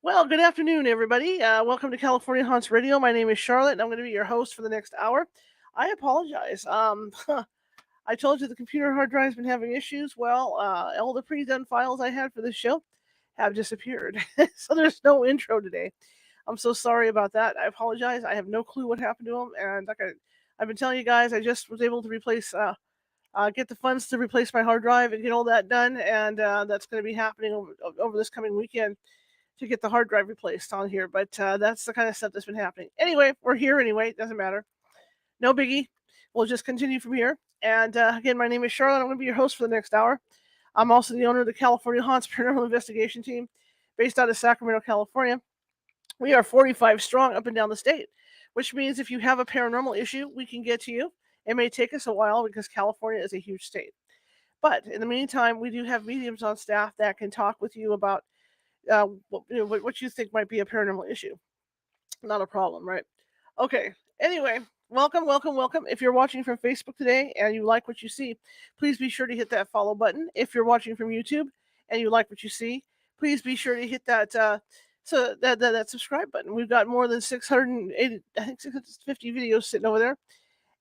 Well, good afternoon, everybody. Welcome to California Haunts Radio. My name is Charlotte, and I'm going to be your host for the next hour. I apologize. I told you the computer hard drive's been having issues. Well, all the pre-done files I had for this show have disappeared, so there's no intro today. I'm so sorry about that. I apologize. I have no clue what happened to them, and I've been telling you guys, I just was able to get the funds to replace my hard drive and get all that done, and that's going to be happening over this coming weekend to get the hard drive replaced on here. But that's the kind of stuff that's been happening. Anyway, we're here anyway. It doesn't matter. No biggie. We'll just continue from here. And again, my name is Charlotte. I'm going to be your host for the next hour. I'm also the owner of the California Haunts Paranormal Investigation Team based out of Sacramento, California. We are 45 strong up and down the state, which means if you have a paranormal issue, we can get to you. It may take us a while because California is a huge state. But in the meantime, we do have mediums on staff that can talk with you about what you think might be a paranormal issue. Not a problem, right? Okay. Anyway, welcome, welcome, welcome. If you're watching from Facebook today and you like what you see, please be sure to hit that follow button. If you're watching from YouTube and you like what you see, please be sure to hit that subscribe button. We've got more than 680, I think 650 videos sitting over there.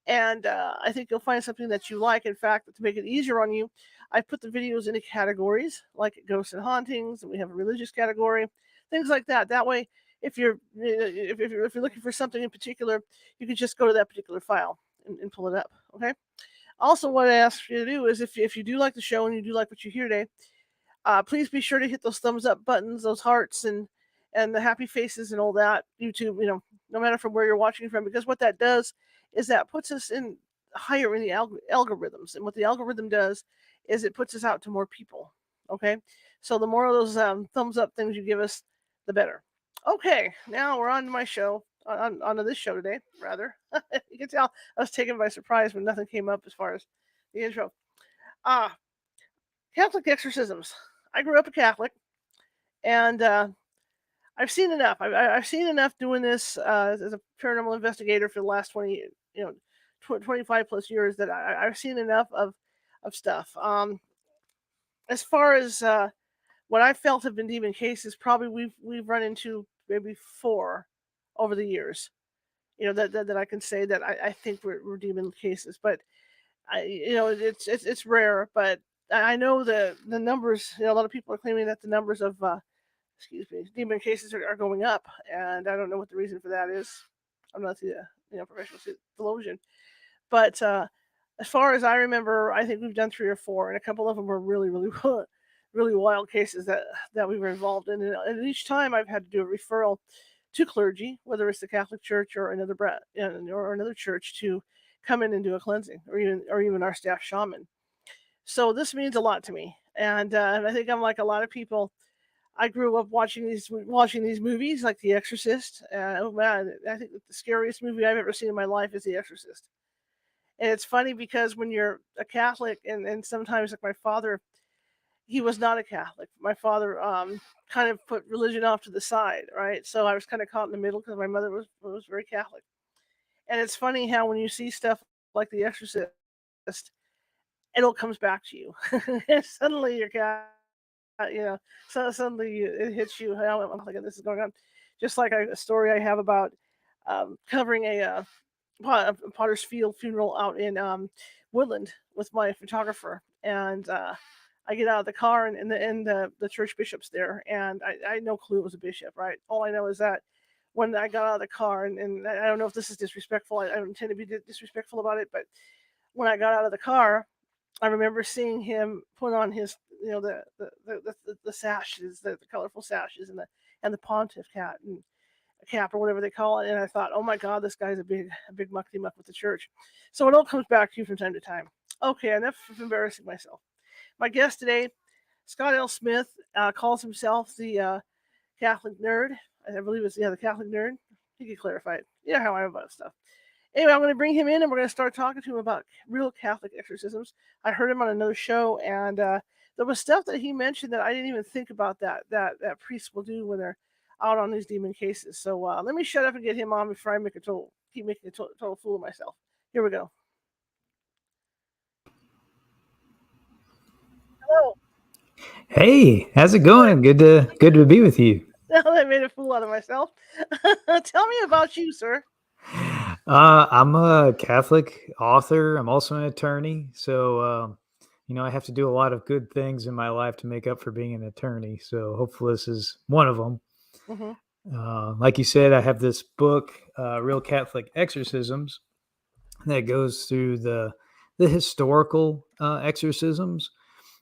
And I think you'll find something that you like. In fact, to make it easier on you, I put the videos into categories like ghosts and hauntings, and we have a religious category, things like that. That way, if you're looking for something in particular, you can just go to that particular file and pull it up. Okay. Also, what I ask you to do is if you do like the show and you do like what you hear today, please be sure to hit those thumbs up buttons, those hearts, and the happy faces and all that. YouTube, no matter from where you're watching from, because what that does is that puts us in higher in the algorithms, and what the algorithm does is it puts us out to more people. Okay, so the more of those thumbs up things you give us, the better. Okay, now we're on to my show, onto this show today, rather. You can tell I was taken by surprise when nothing came up as far as the intro. Catholic exorcisms. I grew up a Catholic, and I've seen enough. I've seen enough doing this as a paranormal investigator for the last 25 plus years that I've seen enough of stuff. As far as what I felt have been demon cases, probably we've run into maybe 4 over the years. That I can say that I think were demon cases, but it's rare. But I know the numbers. A lot of people are claiming that the numbers of demon cases are going up, and I don't know what the reason for that is. I'm not the professional theologian, but as far as I remember, I think we've done 3 or 4, and a couple of them were really, really, really wild cases that we were involved in. And each time I've had to do a referral to clergy, whether it's the Catholic Church or another church, to come in and do a cleansing, or even our staff shaman. So this means a lot to me, and I think I'm like a lot of people. I grew up watching these movies like The Exorcist. Oh man, I think the scariest movie I've ever seen in my life is The Exorcist. And it's funny because when you're a Catholic, and sometimes like my father, he was not a Catholic. My father kind of put religion off to the side, right? So I was kind of caught in the middle because my mother was very Catholic. And it's funny how when you see stuff like The Exorcist, it all comes back to you. Suddenly you're so suddenly it hits you. I'm like, this is going on. Just like a story I have about covering a Potter's Field funeral out in Woodland with my photographer, and I get out of the car, and the church bishop's there, and I had no clue it was a bishop, right? All I know is that when I got out of the car, and I don't know if this is disrespectful, I don't intend to be disrespectful about it, but when I got out of the car, I remember seeing him put on his, the sashes, the colorful sashes, and the pontiff hat and a cap or whatever they call it. And I thought, oh my God, this guy's a big mucky muck with the church. So it all comes back to you from time to time. Okay, enough of embarrassing myself. My guest today, Scott L. Smith, calls himself the Catholic nerd. I believe it's the Catholic nerd. He could clarify it. You know how I am about stuff. Anyway, I'm going to bring him in, and we're going to start talking to him about real Catholic exorcisms. I heard him on another show, and there was stuff that he mentioned that I didn't even think about that priests will do when they're out on these demon cases. So let me shut up and get him on before I keep making a total fool of myself. Here we go. Hello. Hey, how's it going? Good to be with you. Now that I made a fool out of myself. Tell me about you, sir. I'm a Catholic author. I'm also an attorney. So, I have to do a lot of good things in my life to make up for being an attorney. So, hopefully, this is one of them. Hmm. Like you said, I have this book, Real Catholic Exorcisms, that goes through the historical exorcisms.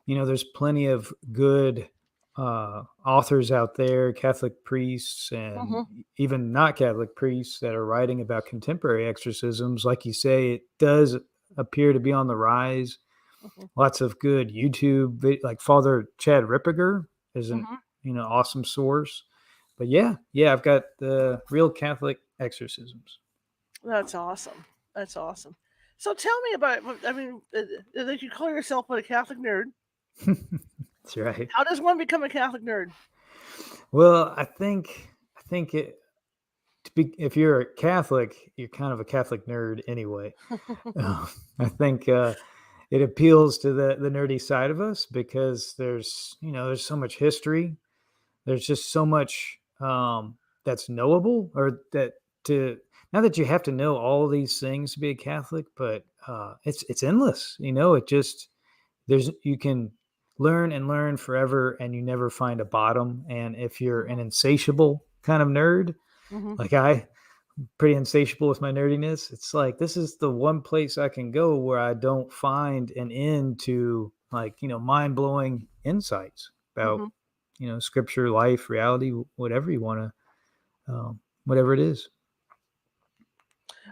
There's plenty of good authors out there, Catholic priests and Hmm. even not Catholic priests that are writing about contemporary exorcisms. Like you say, it does appear to be on the rise. Hmm. Lots of good YouTube, like Father Chad Ripperger is an Hmm. awesome source. But yeah, I've got the Real Catholic Exorcisms. That's awesome. That's awesome. So tell me about. I mean, you call yourself a Catholic nerd. That's right. How does one become a Catholic nerd? Well, I think if you're a Catholic, you're kind of a Catholic nerd anyway. Uh, I think it appeals to the nerdy side of us because there's so much history. There's just so much that's knowable, or that to not that you have to know all of these things to be a Catholic, but it's endless. It just there's you can learn and learn forever, and you never find a bottom. And if you're an insatiable kind of nerd, Hmm. like I pretty insatiable with my nerdiness. It's like this is the one place I can go where I don't find an end to, like, mind blowing insights about Hmm. scripture, life, reality, whatever you want to, whatever it is.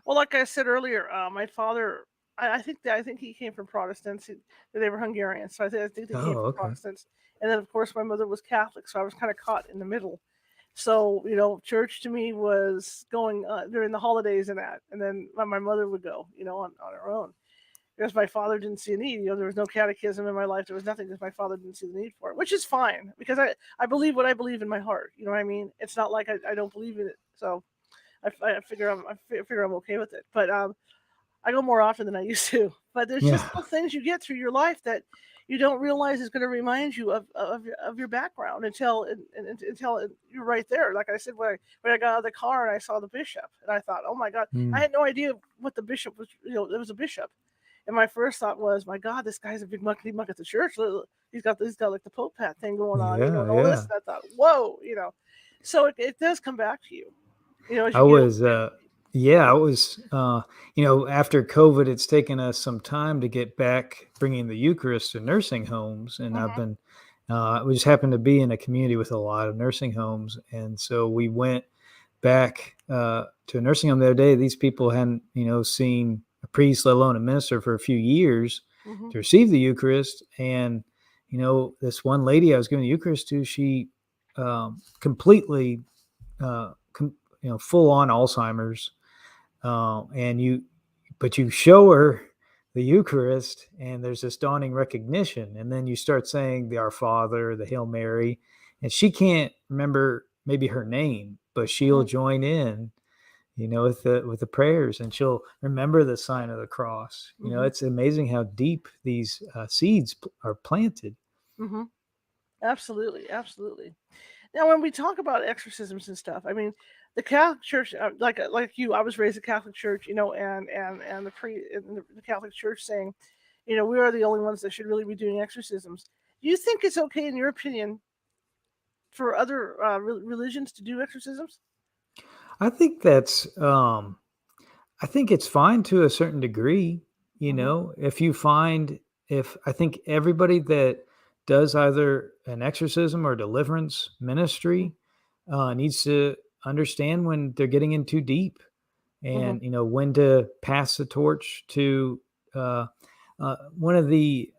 Well, like I said earlier, my father. I think he came from Protestants. They were Hungarian, so I think they came Oh, from okay. Protestants. And then, of course, my mother was Catholic, so I was kind of caught in the middle. So church to me was going during the holidays and that, and then my mother would go, on her own because my father didn't see a need. There was no catechism in my life. There was nothing because my father didn't see the need for it, which is fine because I believe what I believe in my heart. You know what I mean? It's not like I don't believe in it. So I figure I'm okay with it. But I go more often than I used to. But there's just Yeah. little things you get through your life that you don't realize is going to remind you of your background until you're right there. Like I said, when I got out of the car and I saw the bishop, and I thought, oh my God, I Mm. had no idea what the bishop was. There was a bishop, and my first thought was, my God, this guy's a big muckety muck at the church. He's got like the Pope hat thing going on, Yeah, and all this. yeah. And I thought, whoa. So it does come back to you, as I you get was, older. yeah, I was, after COVID, it's taken us some time to get back bringing the Eucharist to nursing homes. And Hmm. we just happened to be in a community with a lot of nursing homes. And so we went back to a nursing home the other day. These people hadn't, seen a priest, let alone a minister, for a few years Hmm. to receive the Eucharist. And, this one lady I was giving the Eucharist to, she completely, full on Alzheimer's, but you show her the Eucharist, and there's this dawning recognition, and then you start saying the Our Father, the Hail Mary, and she can't remember maybe her name, but she'll Hmm. join in, with the prayers, and she'll remember the sign of the cross. Hmm. It's amazing how deep these seeds are planted. Hmm. Absolutely, absolutely. Now, when we talk about exorcisms and stuff, I mean, the Catholic Church, like you, I was raised a Catholic Church, and the Catholic Church saying, we are the only ones that should really be doing exorcisms. Do you think it's okay, in your opinion, for other religions to do exorcisms? I think that's I think it's fine to a certain degree. Hmm. If you find, if I think everybody that does either an exorcism or deliverance ministry needs to understand when they're getting in too deep, Hmm. and when to pass the torch to one of the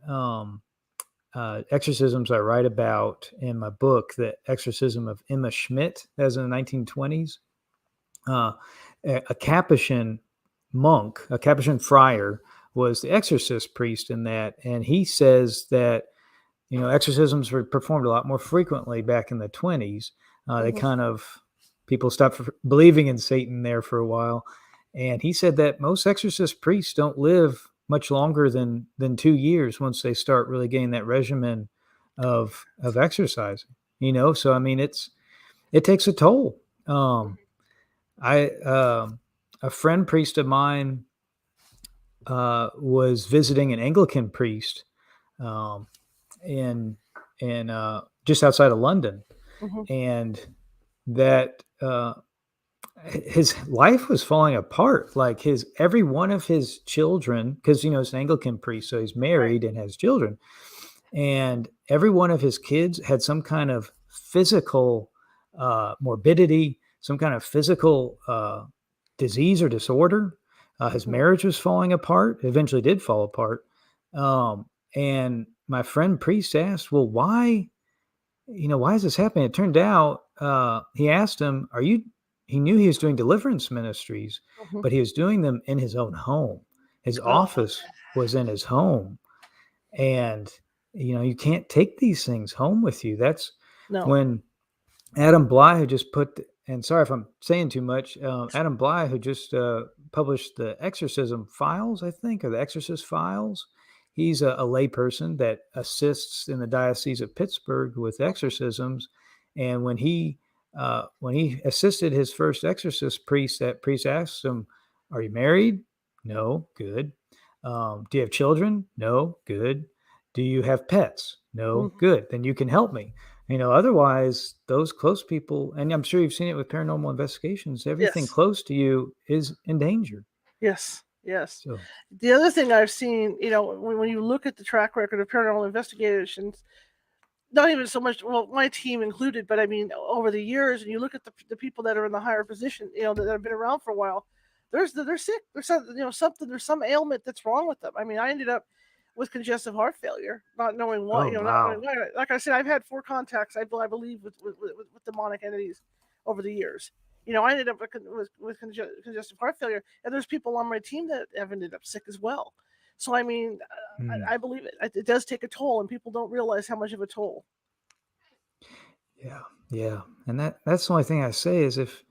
exorcisms I write about in my book, the exorcism of Emma Schmidt, as in the 1920s. uh, a Capuchin monk, a Capuchin friar, was the exorcist priest in that, and he says that exorcisms were performed a lot more frequently back in the 20s. They Hmm. kind of People stopped believing in Satan there for a while, and he said that most exorcist priests don't live much longer than 2 years once they start really getting that regimen of exercising. So I mean, it takes a toll. I A friend priest of mine was visiting an Anglican priest um, in just outside of London, Mm-hmm. and that his life was falling apart. Like his every one of his children, because it's an Anglican priest, so he's Right. married and has children, and every one of his kids had some kind of physical morbidity, some kind of physical disease or disorder. His Mm-hmm. marriage was falling apart. It eventually did fall apart. And my friend priest asked, "Well, why is this happening?" It turned out he asked him, "Are you?" He knew he was doing deliverance ministries, Mm-hmm. but he was doing them in his own home. His Oh, office was in his home, and you can't take these things home with you. That's no. when Adam Bly, who just and sorry if I'm saying too much, Adam Bly, who just published the Exorcism Files, I think, or the Exorcist Files. He's a lay person that assists in the Diocese of Pittsburgh with exorcisms. And when he assisted his first exorcist priest, that priest asked him, "Are you married?" "No." "Good." "Do you have children?" "No." "Good." "Do you have pets?" "No." Mhm. "Good. Then you can help me." Otherwise, those close people, and I'm sure you've seen it with paranormal investigations, everything Yes. close to you is in danger. Yes. Yes. So, The other thing I've seen, when you look at the track record of paranormal investigations, not even so much, well, my team included, but I mean, over the years, and you look at the people that are in the higher position, that have been around for a while, they're sick. There's something, something, there's some ailment that's wrong with them. I mean, I ended up with congestive heart failure, not knowing what, oh not knowing wow. why. Like I said, I've had 4 contacts, I believe, with demonic entities over the years. I ended up with congestive heart failure, and there's people on my team that have ended up sick as well. So I mean, Hmm. I believe it. It does take a toll, and people don't realize how much of a toll. Yeah, yeah, and that's the only thing I say is if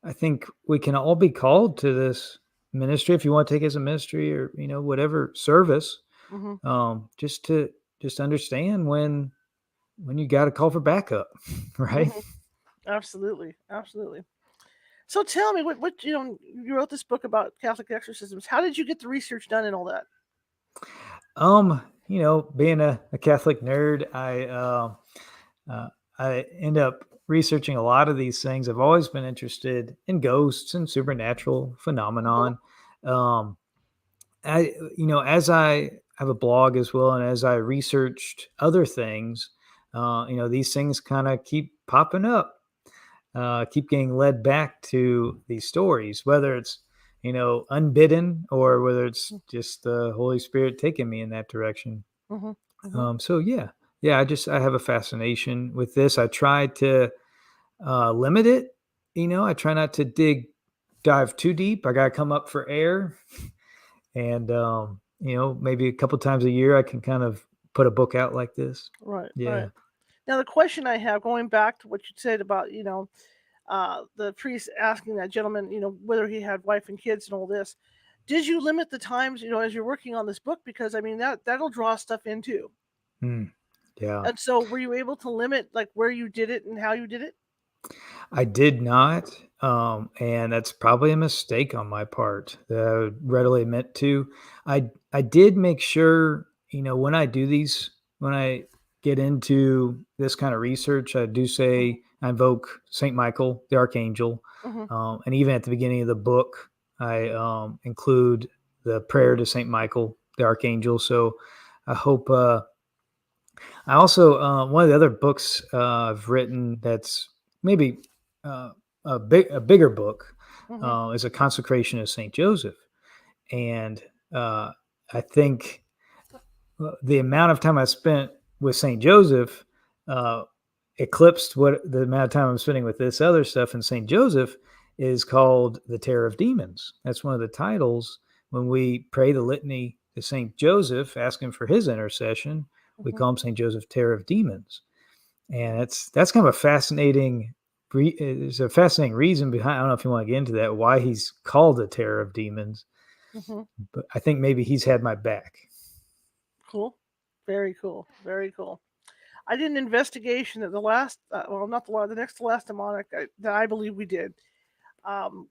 I think we can all be called to this ministry if you want to take it as a ministry or whatever service, Hmm. just to understand when you got to call for backup, right? Hmm. Absolutely, absolutely. So tell me, what you wrote this book about Catholic exorcisms. How did you get the research done and all that? Being a Catholic nerd, uh, I end up researching a lot of these things. I've always been interested in ghosts and supernatural Hmm. phenomenon. Um, as I have a blog as well, and as I researched other things, these things kind of keep popping up, keep getting led back to these stories, whether it's unbidden or whether it's just the Holy Spirit taking me in that direction. Hmm. Hmm. So yeah, yeah, I have a fascination with this. I try to limit it. I try not to dive too deep. I got to come up for air, and maybe a couple times a year I can kind of put a book out like this. Right, Yeah. right. Now the question I have, going back to what you said about the priest asking that gentleman, whether he had wife and kids and all this, did you limit the times, as you're working on this book? Because I mean that'll draw stuff in too. Mm, yeah. And so, were you able to limit like where you did it and how you did it? I did not, and that's probably a mistake on my part that I would readily admit to. I did make sure, when I do these, when I get into this kind of research, I do Hmm. say I invoke Saint Michael, the Archangel, Hmm. and even at the beginning of the book, I include the prayer to Saint Michael, the Archangel. So I hope. I also one of the other books I've written that's maybe uh, a bigger book Hmm. is a Consecration of Saint Joseph, and uh, I think the amount of time I spent with Saint Joseph uh, eclipsed what the amount of time I'm spending with this other stuff. And Saint Joseph is called the Terror of Demons. That's one of the titles when we pray the litany to Saint Joseph, asking for his intercession. We Hmm. call him Saint Joseph, Terror of Demons, and that's kind of a fascinating. There's a fascinating reason behind. I don't know if you want to get into that. Why he's called the Terror of Demons, Hmm. but I think maybe he's had my back. Cool. Very cool. Very cool. I did an investigation at the last, well, not the last, the next to last demonic that I believe we did.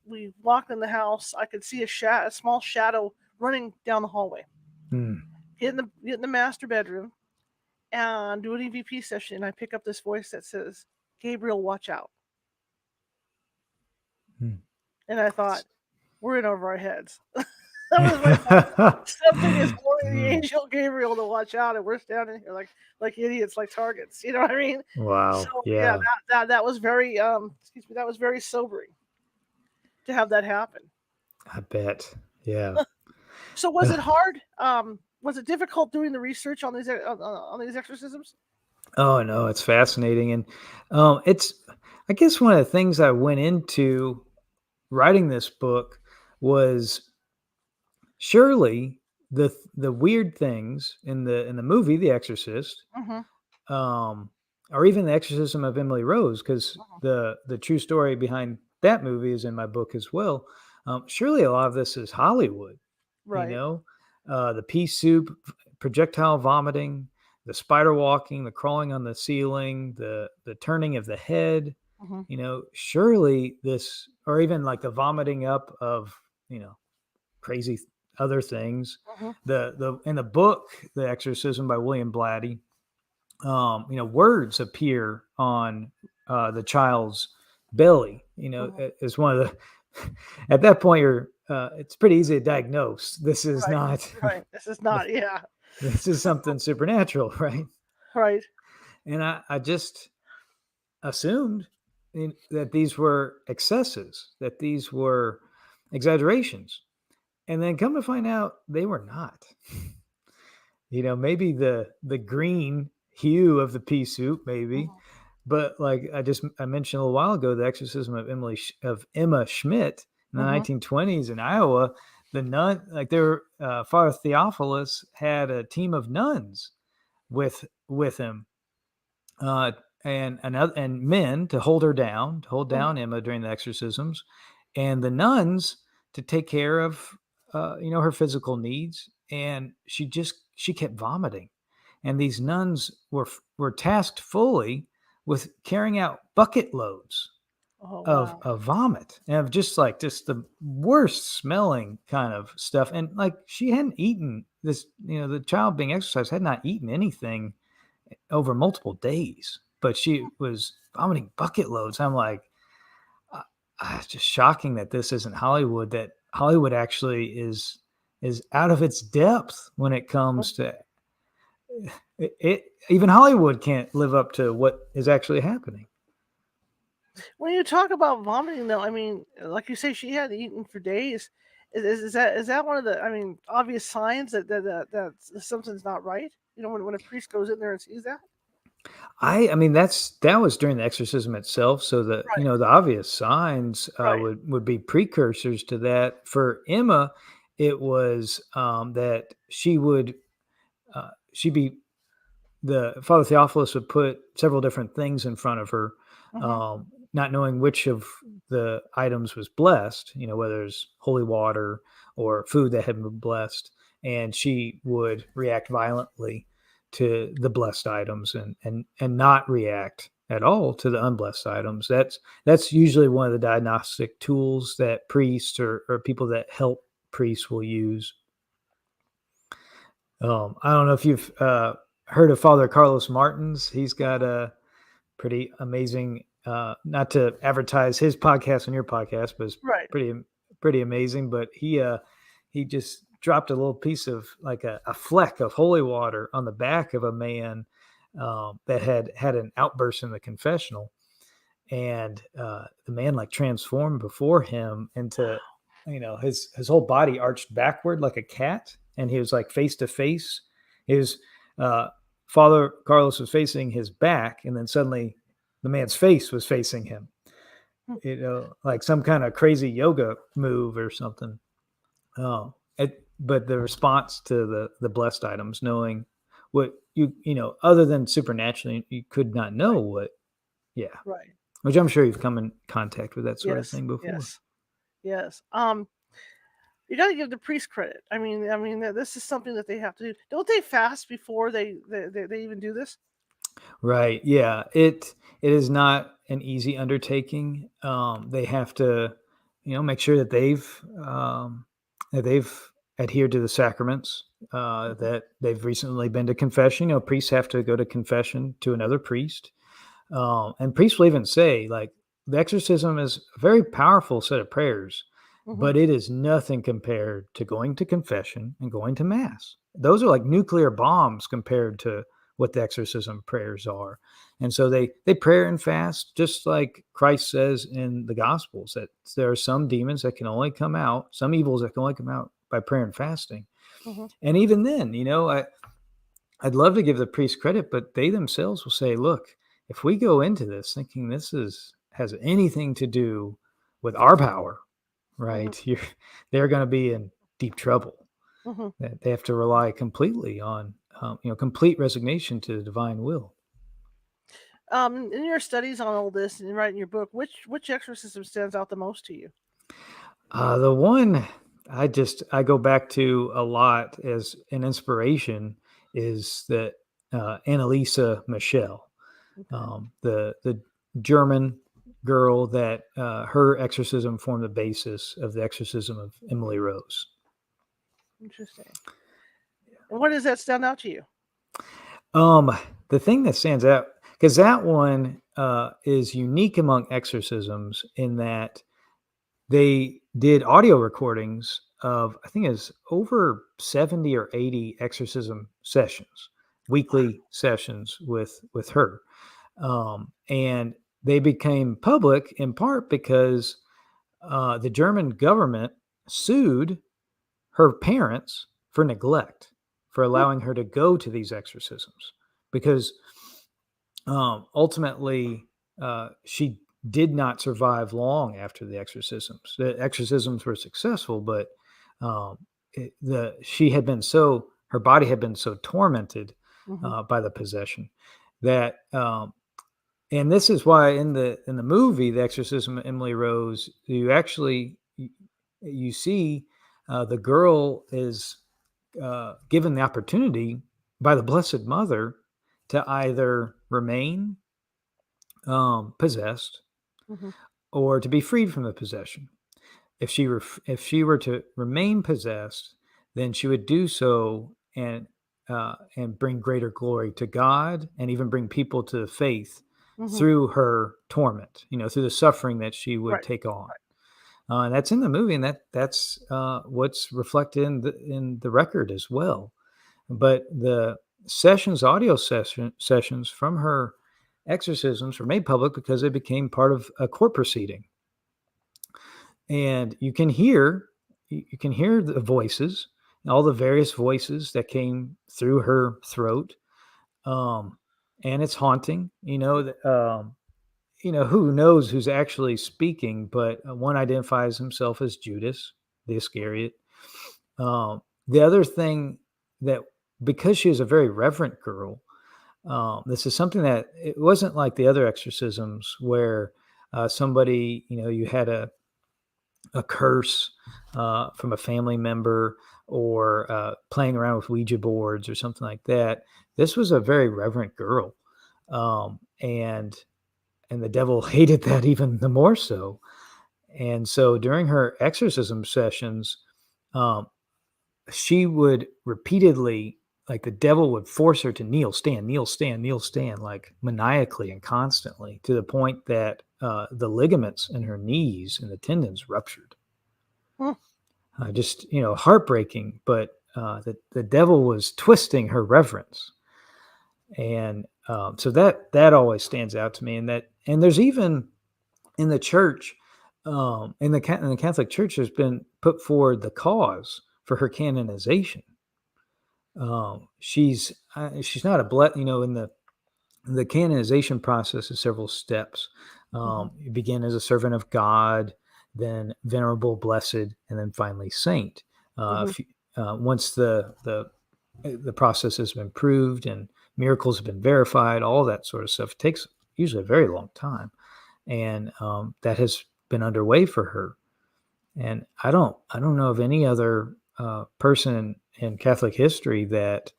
We walked in the house. I could see a small shadow running down the hallway. Hmm. Get in the master bedroom and do an EVP session. And I pick up this voice that says, "Gabriel, watch out." Hmm. And I thought, we're in over our heads. That was my thought. Something is warning the Hmm. angel Gabriel to watch out, and we're standing here like idiots, like targets. You know what I mean? So Wow. yeah, Yeah, that was very excuse me, that was very sobering to have that happen. I bet. Yeah. So was it hard? Was it difficult doing the research on on these exorcisms? Oh no, it's fascinating, and it's. I guess one of the things I went into writing this book was surely the weird things in the movie The Exorcist, Mm-hmm. um, or even The Exorcism of Emily Rose, because Hmm. the true story behind that movie is in my book as well. Surely a lot of this is Hollywood, you Right. know, the pea soup, projectile vomiting, the spider walking, the crawling on the ceiling, the turning of the head. Hmm. Surely this, or even like the vomiting up of crazy other things. Hmm. The in the book, The Exorcism by William Blatty, words appear on the child's belly. Hmm. As one of the at that point you're it's pretty easy to diagnose. This is Right. not Right. This is not. Yeah. this is something supernatural, right? Right. And I just assumed that these were excesses, that these were exaggerations, and then come to find out they were not. Maybe the green hue of the pea soup, maybe, Hmm. but like I mentioned a little while ago, the exorcism of Emma Schmidt in the Hmm. 1920s in Iowa, the nun, like their Father Theophilus had a team of nuns with him, uh, and men to hold Hmm. down Emma during the exorcisms, and the nuns to take care of her physical needs. And she kept vomiting, and these nuns were tasked fully with carrying out bucket loads Oh of wow. of vomit and of just the worst smelling kind of stuff. And like she hadn't eaten this, the child being exercised had not eaten anything over multiple days, but she was vomiting bucket loads. I'm like, uh, it's just shocking that this isn't Hollywood. That Hollywood actually is out of its depth when it comes to it. Even Hollywood can't live up to what is actually happening. When you talk about vomiting, though, I mean, like you say, she had eaten for days. Is that one of the, I mean, obvious signs that something's not right? When a priest goes in there and sees that. I mean that was during the exorcism itself. So Right. the obvious signs Right. would be precursors to that. For Emma, it was that she'd be the Father Theophilus would put several different things in front of her, Hmm. not knowing which of the items was blessed, whether it's holy water or food that had been blessed, and she would react violently to the blessed items and not react at all to the unblessed items. That's usually one of the diagnostic tools that priests or people that help priests will use. I don't know if you've heard of Father Carlos Martins. He's got Hmm. a pretty amazing. Not to advertise his podcast on your podcast, but it's Right. pretty amazing. But he just dropped a little piece of like a fleck of holy water on the back of a man that had an outburst in the confessional, and the man like transformed before him into his whole body arched backward like a cat, and he was like face to face. His uh, Father Carlos was facing his back, and then suddenly the man's face was facing him, like some kind of crazy yoga move or something. But the response to the blessed items, knowing what other than supernaturally, you could not know Right. what. Yeah, Right. which I'm sure you've come in contact with that sort of Yes. thing before. Yes. Yes. You got to give the priest credit. I mean, this is something that they have to do. Don't they fast before they even do this? Right. Yeah. It is not an easy undertaking. They have to, make sure that they've adhered to the sacraments. Mhm, That they've recently been to confession. Priests have to go to confession to another priest. And priests will even say, like, the exorcism is a very powerful set of prayers, mhm, but it is nothing compared to going to confession and going to mass. Those are like nuclear bombs compared to what the exorcism prayers are. And so they pray and fast, just like Christ says in the Gospels that there are some demons that can only come out, some evils that can only come out by prayer and fasting. mhm, And even then, I'd love to give the priest credit, but they themselves will say, "Look, if we go into this thinking this is has anything to do with our power, mhm, right? They're going to be in deep trouble. mhm. That they have to rely completely on, complete resignation to the divine will." In your studies on all this and writing your book, which exorcism stands out the most to you? The one I go back to a lot as an inspiration is that Annalisa Michelle, Okay, the German girl that her exorcism formed the basis of the exorcism of Emily Rose. interesting. And what does that stand out to you? Um, the thing that stands out because that one is unique among exorcisms in that they did audio recordings of I think it's over 70 or 80 exorcism sessions, weekly sessions with her. And they became public in part because the German government sued her parents for neglect, for Hmm, allowing her to go to these exorcisms, because ultimately she did not survive long after the exorcisms. The exorcisms were successful, but um, she had been so her body had been so tormented mhm, by the possession that and this is why in the movie The Exorcism of Emily Rose, you see the girl is given the opportunity by the Blessed Mother to either remain possessed mhm, or to be freed from the possession. If she were to remain possessed, then she would do so and bring greater glory to God and even bring people to the faith mhm. through her torment, through the suffering that she would Right. take on. And that's in the movie, and that's what's reflected in the record as well. But the audio sessions from her exorcisms were made public because they became part of a court proceeding, and you can hear the voices, all the various voices that came through her throat, um, and it's haunting. Who knows who's actually speaking, but one identifies himself as Judas the Iscariot. The other thing that because she was a very reverent girl, this is something that it wasn't like the other exorcisms where somebody, you had a curse from a family member or playing around with Ouija boards or something like that. This was a very reverent girl, and the devil hated that even the more so. And so during her exorcism sessions, um, she would repeatedly, like the devil would force her to kneel, stand, kneel, stand, kneel, stand, like maniacally and constantly, to the point that the ligaments in her knees and the tendons ruptured. Hmm. Just heartbreaking, but the devil was twisting her reverence, and so that always stands out to me. And there's even in the church, in the Catholic Church, there's been put forward the cause for her canonization. She's not a in the canonization process is several steps. Mhm, You begin as a servant of God, then venerable, blessed, and then finally saint. mhm, If once the process has been proved and miracles have been verified, all that sort of stuff takes usually a very long time, and that has been underway for her. And I don't know of any other person in Catholic history that,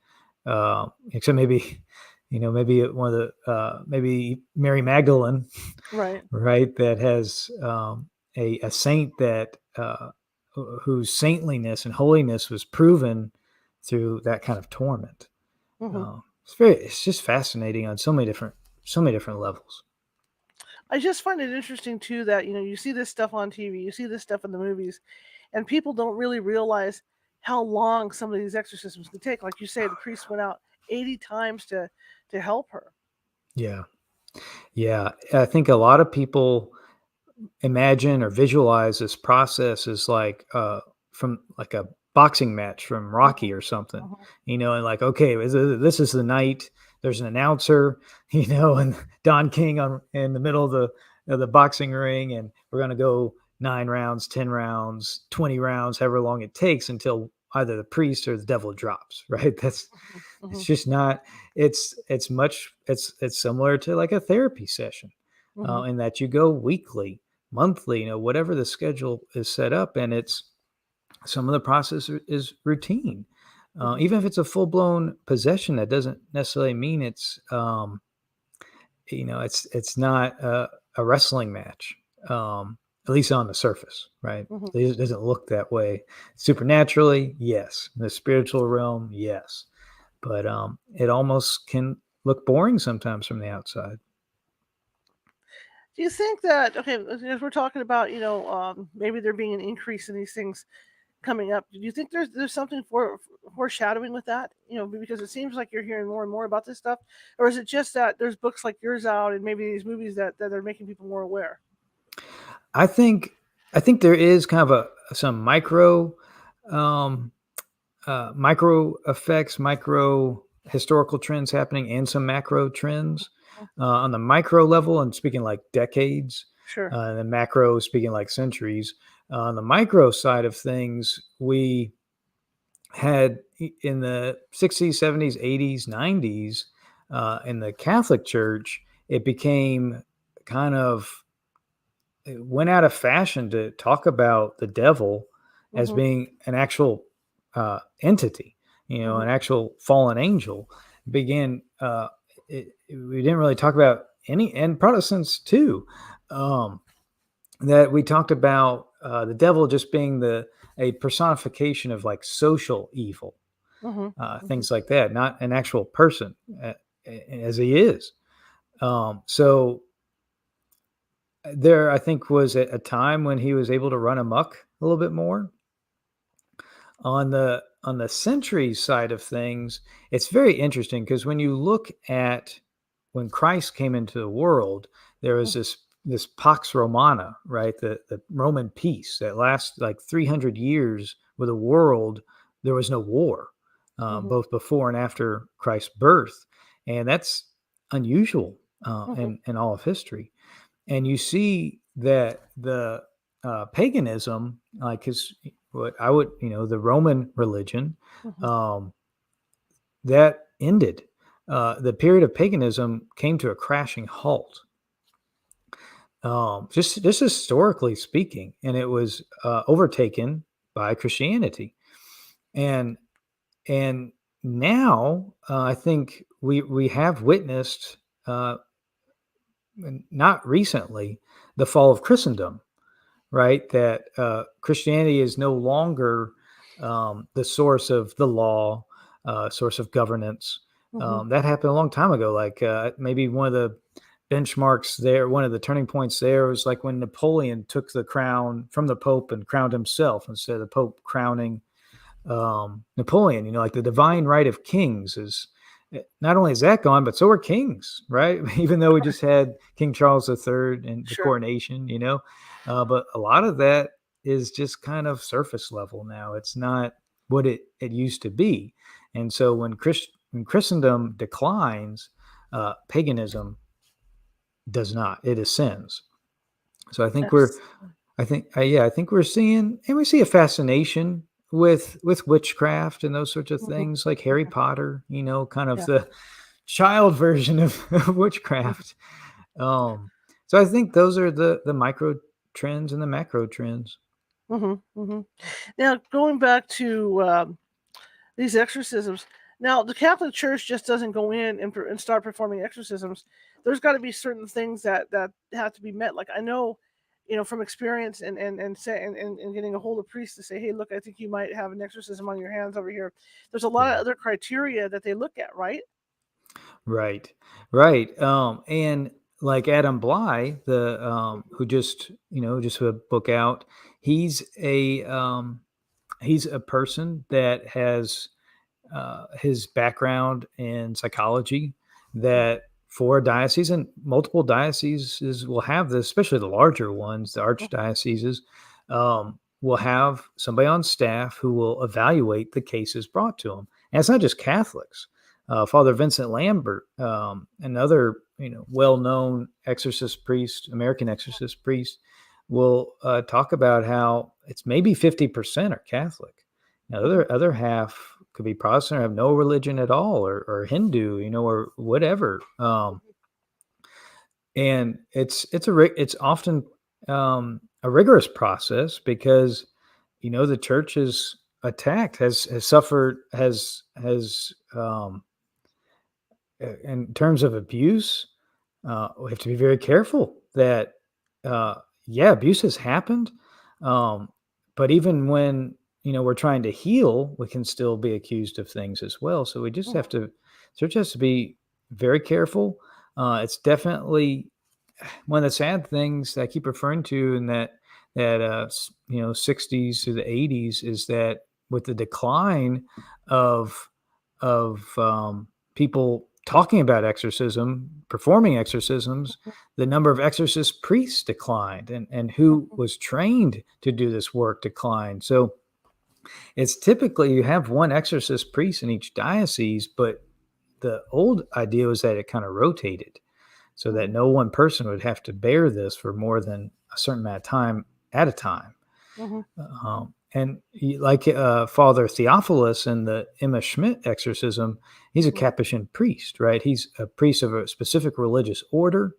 except maybe, maybe one of the maybe Mary Magdalene, Right. right? That has a saint that whose saintliness and holiness was proven through that kind of torment. Hmm. It's just fascinating on so many different levels. I just find it interesting too that you see this stuff on TV, you see this stuff in the movies, and people don't really realize how long some of these exorcisms can take. Like you say, the priest went out 80 times to help her. Yeah, yeah. I think a lot of people imagine or visualize this process as like from like a boxing match from Hmm. Rocky or something, Hmm. and like, okay, this is the night. There's an announcer, and Don King in the middle of the boxing ring, and we're gonna go 9 rounds, 10 rounds, 20 rounds, however long it takes until either the priest or the devil drops. Right? It's Hmm. just not. It's similar to like a therapy session, Hmm. in that you go weekly, monthly, whatever the schedule is set up, and it's some of the process is routine. Hmm. Even if it's a full blown possession, that doesn't necessarily mean it's not a wrestling match. At least on the surface, right? Hmm. It doesn't look that way. Supernaturally, yes. In the spiritual realm, yes. But it almost can look boring sometimes from the outside. Do you think that, okay, as we're talking about, maybe there being an increase in these things coming up, do you think there's something foreshadowing with that? Because it seems like you're hearing more and more about this stuff, or is it just that there's books like yours out and maybe these movies that are making people more aware? I think I think there is kind of some um, micro effects, micro historical trends happening, and some macro trends. Mhm. On the micro level, and speaking like decades, Sure. and then macro speaking like centuries. On the micro side of things, we had in the 60s, 70s, 80s, 90s, in the Catholic Church, it became kind of it went out of fashion to talk about the devil as Hmm. being an actual entity, Hmm. an actual fallen angel. Began we didn't really talk about any, and Protestants too, um, that we talked about the devil just being the a personification of like social evil, Hmm. Hmm. things like that, not an actual person, as he is. So there, I think, was a time when he was able to run amok a little bit more. On the century side of things, it's very interesting because when you look at when Christ came into the world, there was this Pax Romana, right? The Roman peace that lasts like 300 years with a world. There was no war, Hmm. both before and after Christ's birth, and that's unusual Hmm. in all of history. And you see that the paganism, like his, what I would, the Roman religion, Hmm. um, that ended. The period of paganism came to a crashing halt, just historically speaking, and it was overtaken by Christianity. And and now I think we have witnessed, not recently, the fall of Christendom, right? That Christianity is no longer the source of the law, source of governance. Hmm. That happened a long time ago. Like maybe one of the benchmarks there, one of the turning points there was like when Napoleon took the crown from the Pope and crowned himself instead of the Pope crowning Napoleon. Like the divine right of kings is, not only is that gone, but so are kings, right? Even though we just had King Charles III and the Sure. coronation, but a lot of that is just kind of surface level now. It's not what it used to be. And so when Christendom declines, paganism does not. It ascends. So Yes. I think we're seeing, and we see a fascination with witchcraft and those sorts of Hmm. things, like Harry Hmm. Potter, kind of Yeah. the child version of, of witchcraft. Um, so I think those are the micro trends and the macro trends. Hmm. Hmm. Now, going back to these exorcisms, Now, the Catholic Church just doesn't go in and start performing exorcisms. There's got to be certain things that have to be met. Like I know, from experience and getting a hold of priests to say, hey, look, I think you might have an exorcism on your hands over here. There's a lot of Yeah. other criteria that they look at, right? Right. Right. And like Adam Bly, the who just just put a book out, he's a he's a person that has his background in psychology, Mhm, that for a diocese, and multiple dioceses will have this, especially the larger ones, the mhm, archdioceses, will have somebody on staff who will evaluate the cases brought to them. And it's not just Catholics. Father Vincent Lambert, another well-known exorcist priest, American exorcist priest, will talk about how it's maybe 50% are Catholic. Now, the mhm, other half could be Protestant or have no religion at all, or Hindu, or whatever. And it's often a rigorous process because the church is attacked, has suffered, has in terms of abuse. We have to be very careful that, uh, yeah, abuse has happened. Um, but even when, we're trying to heal, we can still be accused of things as well. So we just mhm, have to, church has to be very careful. It's definitely one of the sad things that I keep referring to in that 60s to the 80s is that with the decline of people talking about exorcism, performing exorcisms, the number of exorcist priests declined, and who mhm. was trained to do this work declined. So it's typically you have one exorcist priest in each diocese, but the old idea was that it kind of rotated so that Mhm, no one person would have to bear this for more than a certain amount of time at a time. mhm, And like Father Theophilus in the Emma Schmidt exorcism, he's a mhm, Capuchin priest, right? He's a priest of a specific religious order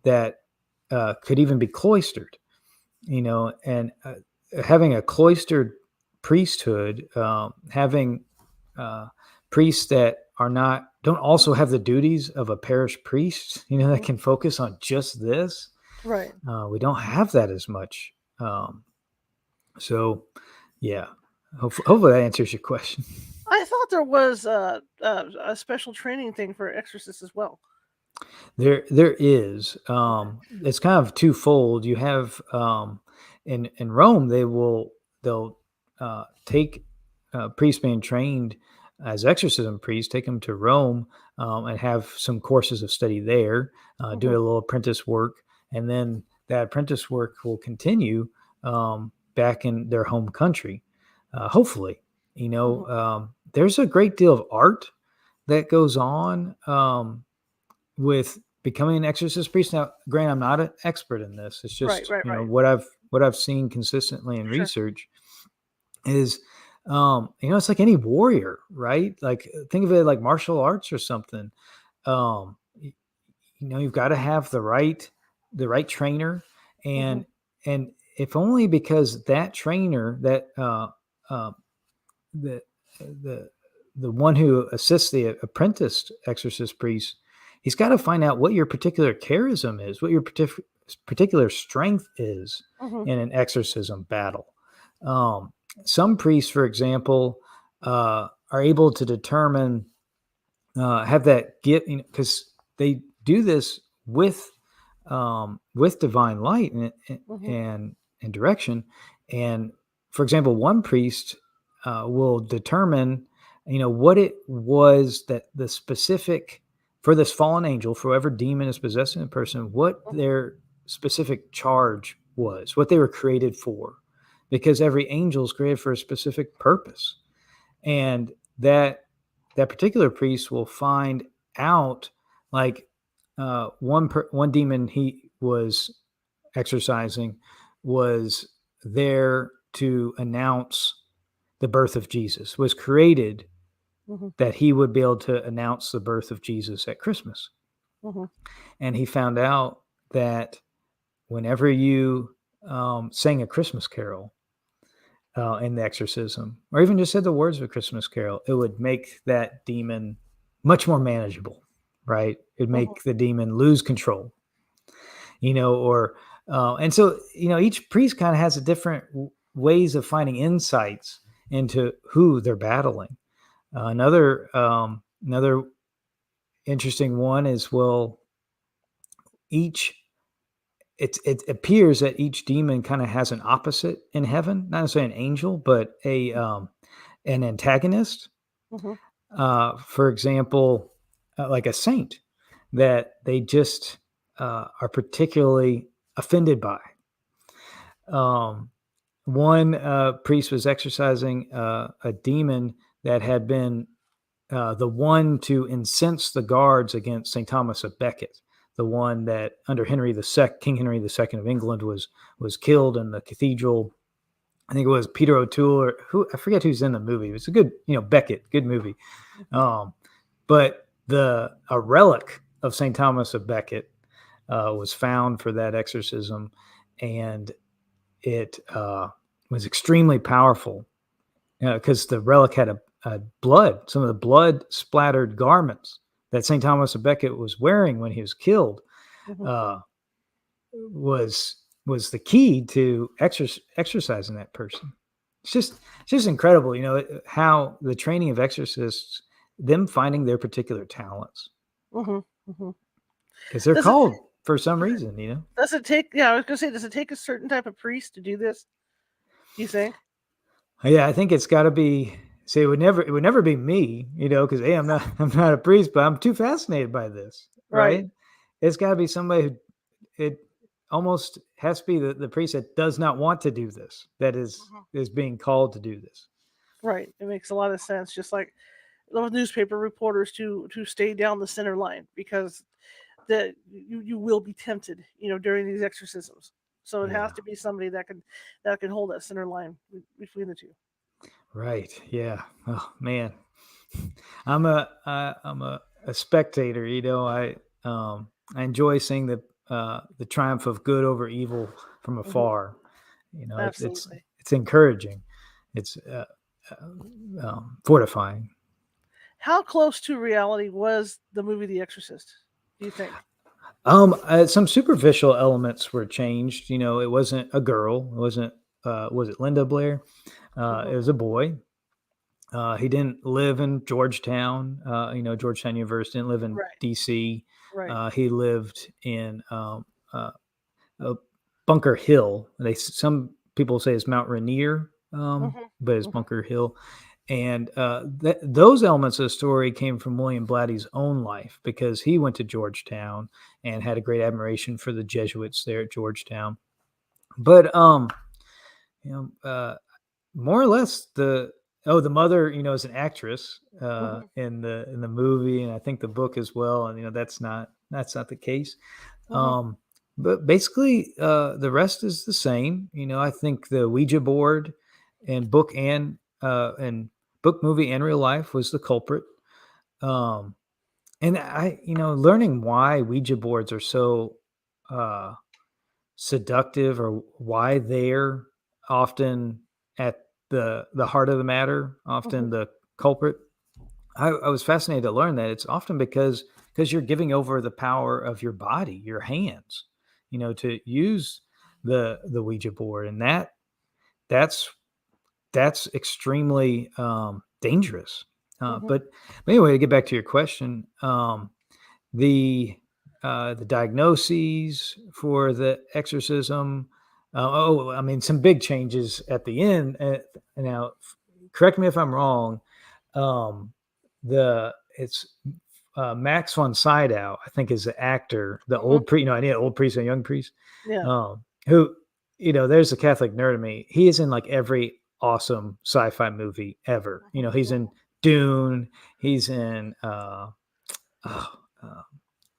that could even be cloistered, and having a cloistered priesthood, having uh, priests that don't also have the duties of a parish priest, that mhm. can focus on just this. Right. We don't have that as much. Um, so, yeah, hopefully that answers your question. I thought there was a special training thing for exorcists as well. There is. Okay. It's kind of twofold. You have in Rome, they'll take priests being trained as exorcism priests, take them to Rome, and have some courses of study there, do Mhm, a little apprentice work, and then that apprentice work will continue back in their home country. Hopefully, mhm. there's a great deal of art that goes on. With becoming an exorcist priest. Now, granted, I'm not an expert in this. It's Right, just right, right. what I've seen consistently in Sure. research is it's like any warrior, right? Like think of it like martial arts or something. Um, you've got to have the right trainer, Mhm, and and if only because that trainer that uh, the the the one who assists the apprenticed exorcist priest, he's got to find out what your particular charism is, what your particular strength is mhm, in an exorcism battle. Um, some priests, for example, are able to determine, have that gift, because they do this with divine light mhm, and and direction. And for example, one priest will determine, what it was that the specific for this fallen angel, for whoever demon is possessing the person, what mhm, their specific charge was, what they were created for, because every angel is created for a specific purpose, and that particular priest will find out, like, one demon he was exercising was there to announce the birth of Jesus, was created mhm, that he would be able to announce the birth of Jesus at Christmas. mhm, And he found out that whenever you sang a Christmas carol, in the exorcism, or even just said the words of a Christmas Carol, it would make that demon much more manageable, right? It'd Mhm. make the demon lose control, or and so each priest kind of has a different ways of finding insights into who they're battling. Another interesting one is, well, each it appears that each demon kind of has an opposite in heaven, not necessarily an angel, but a an antagonist. Mhm. For example, like a saint that they just are particularly offended by. Um, one priest was exorcising a demon that had been the one to incense the guards against St. Thomas of Becket, the one that under King Henry II of England was killed in the cathedral. I think it was Peter O'Toole, or who, I forget who's in the movie. It's a good, Becket, good movie. Mhm. But a relic of St. Thomas of Becket was found for that exorcism, and it was extremely powerful because the relic had some of the blood splattered garments that St. Thomas of Becket was wearing when he was killed Mhm. uh, was the key to exorcising that person. It's just incredible, how the training of exorcists, them finding their particular talents, Mhm. Mhm. because they're Does it called for some reason. does it take? Yeah, I was gonna say, does it take a certain type of priest to do this? Do you think? Yeah, I think it's got to be. See, it would never be me, because hey, I'm not a priest, but I'm too fascinated by this, Right. right? It's got to be somebody who it almost has to be the priest that does not want to do this, that is Mhm. is being called to do this. Right. It makes a lot of sense. Just like those newspaper reporters to stay down the center line because you will be tempted, during these exorcisms. So it has Yeah, to be somebody that can hold that center line between the two. right. Yeah. Oh man, I'm a spectator. I enjoy seeing the triumph of good over evil from Hmm. afar. It's Absolutely. it's encouraging. It's fortifying. How close to reality was the movie The Exorcist? Do you think? Some superficial elements were changed. It wasn't a girl. It wasn't. Was it Linda Blair? Hmm. It was a boy. He didn't live in Georgetown. Georgetown University, didn't live in Right. D.C. Right. He lived in uh, Bunker Hill. Some people say it's Mount Rainier, Hmm. but it's Hmm. Bunker Hill. And those elements of the story came from William Blatty's own life, because he went to Georgetown and had a great admiration for the Jesuits there at Georgetown. But you know, more or less the mother, is an actress Hmm. in the movie, and I think the book as well. And that's not the case. Hmm. Um, but basically, the rest is the same. I think the Ouija board and and book, movie, and real life was the culprit. Um, and learning why Ouija boards are so uh, seductive, or why they're often at the heart of the matter, Hmm. often the culprit. I was fascinated to learn that it's often because you're giving over the power of your body, your hands, to use the Ouija board, and that's that's extremely dangerous. Hmm. But anyway, to get back to your question, the the diagnoses for the exorcism. I mean, some big changes at the end. Now, correct me if I'm wrong. Um, the it's Max von Sydow, I think, is the actor, the Hmm. old priest. I need an old priest and a young priest. Yeah. Who, there's a Catholic nerd in me. He is in like every awesome sci-fi movie ever. Hmm. He's in Dune. He's in oh, uh,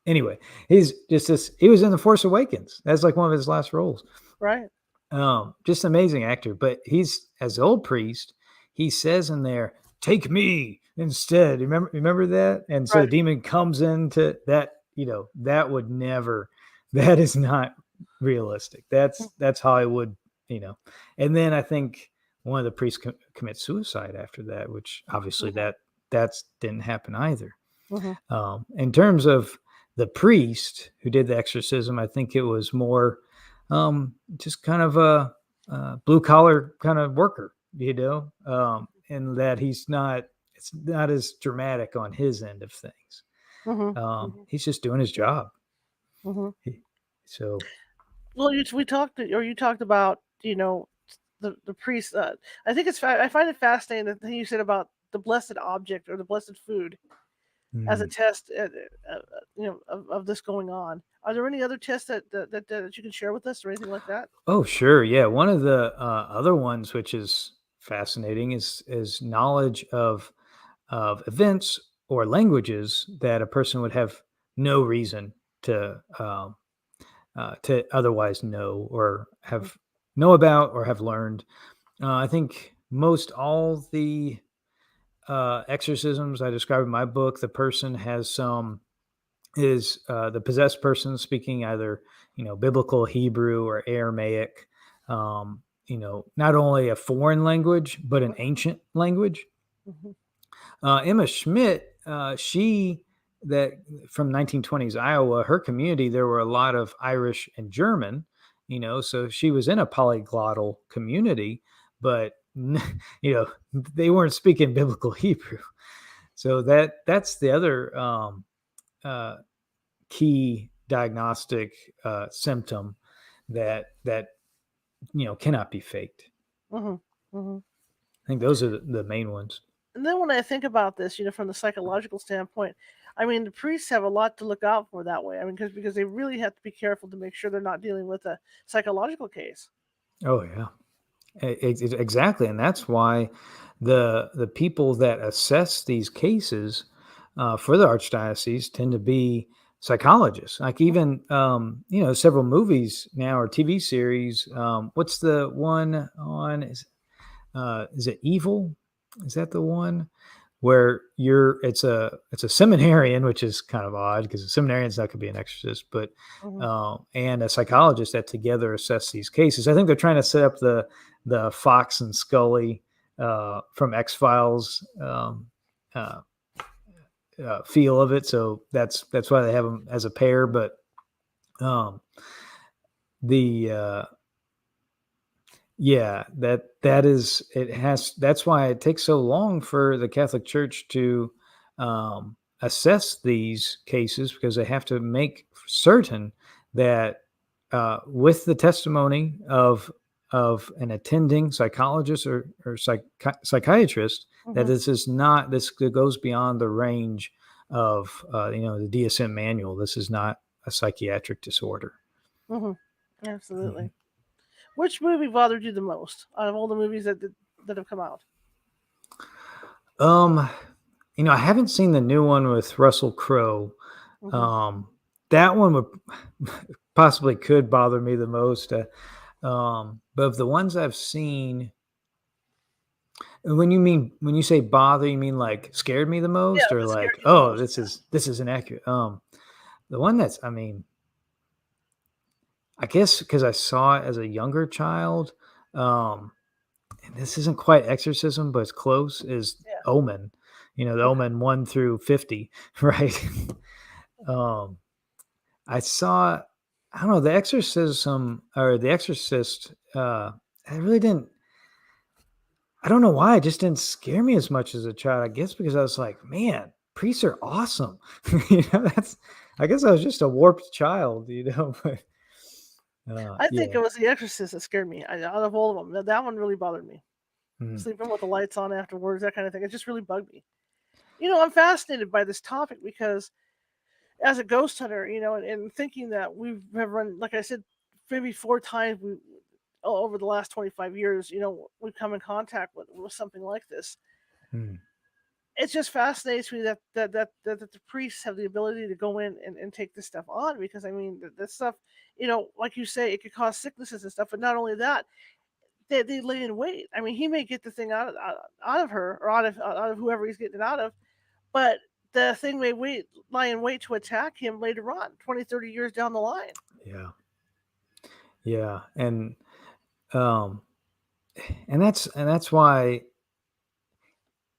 anyway, he's just this. He was in The Force Awakens. That's like one of his last roles. Right. Just an amazing actor. But he's, as the old priest, he says in there, "Take me instead." Remember that? And so the Right. demon comes into that. That would never. That is not realistic. That's Hollywood. And then I think one of the priests commit suicide after that, which obviously Mhm. that's didn't happen either. Mhm. In terms of the priest who did the exorcism, I think it was more just kind of a blue collar kind of worker, and that it's not as dramatic on his end of things. Mhm. He's just doing his job. Mhm. He, so, Well, you talked about, the priest. I think I find it fascinating that thing you said about the blessed object or the blessed food as a mm. test, of this going on. Are there any other tests that you can share with us or anything like that? Oh, sure. Yeah. One of the other ones, which is fascinating, is knowledge of events or languages that a person would have no reason to otherwise know or Mhm. have know about or have learned. I think most all the exorcisms I describe in my book, the person has some is the possessed person speaking either biblical Hebrew or Aramaic, not only a foreign language but an ancient language. Mhm. Emma Schmidt, she that from 1920s Iowa, her community there were a lot of Irish and German, so she was in a polyglottal community, but they weren't speaking biblical Hebrew. So that's the other uh, key diagnostic symptom that cannot be faked. Mhm. Mhm. I think those are the main ones. And then when I think about this, from the psychological standpoint, I mean, the priests have a lot to look out for that way. I mean, because they really have to be careful to make sure they're not dealing with a psychological case. Oh yeah. Exactly, and that's why the people that assess these cases for the archdiocese tend to be psychologists. Like even several movies now or TV series. What's the one on? Is it Evil? Is that the one where it's a seminarian, which is kind of odd because a seminarian's not going to be an exorcist, but Mhm. and a psychologist that together assess these cases. I think they're trying to set up the Fox and Scully from X Files uh, feel of it. So that's why they have them as a pair. But um, the yeah, that is it has that's why it takes so long for the Catholic Church to assess these cases because they have to make certain that with the testimony of an attending psychologist or psychiatrist that Mhm. this goes beyond the range of the DSM manual. This is not a psychiatric disorder. Mhm. Mhm. Absolutely. Which movie bothered you the most out of all the movies that have come out? Um, I haven't seen the new one with Russell Crowe. Mhm. Um, that one would possibly could bother me the most. But of the ones I've seen, when you say bother, you mean like scared me the Yeah, most, or that scared like, you the oh, most. this is inaccurate. The one that's, I guess because I saw it as a younger child. Um, and this isn't quite exorcism, but it's close. Is Yeah. Omen? The Okay. Omen 1 through 50, right? um, I saw, I don't know, The Exorcism or The Exorcist. I really didn't. I don't know why it just didn't scare me as much as a child. I guess because I was like, man, priests are awesome. That's. I guess I was just a warped child, But I think yeah. it was The Exorcist that scared me. Out of all of them, that one really bothered me. Mm, Sleeping with the lights on afterwards, that kind of thing. It just really bugged me. I'm fascinated by this topic because as a ghost hunter, and thinking that we have run, like I said, maybe 4 times over the last 25 years, we've come in contact with something like this. mm, It just fascinates me that the priests have the ability to go in and take this stuff on because I mean this stuff, like you say, it could cause sicknesses and stuff, but not only that, they lay in wait. I mean, he may get the thing out of her or out of whoever he's getting it out of, but the thing may lie in wait to attack him later on, 20, 30 years down the line. yeah. Yeah. And um that's why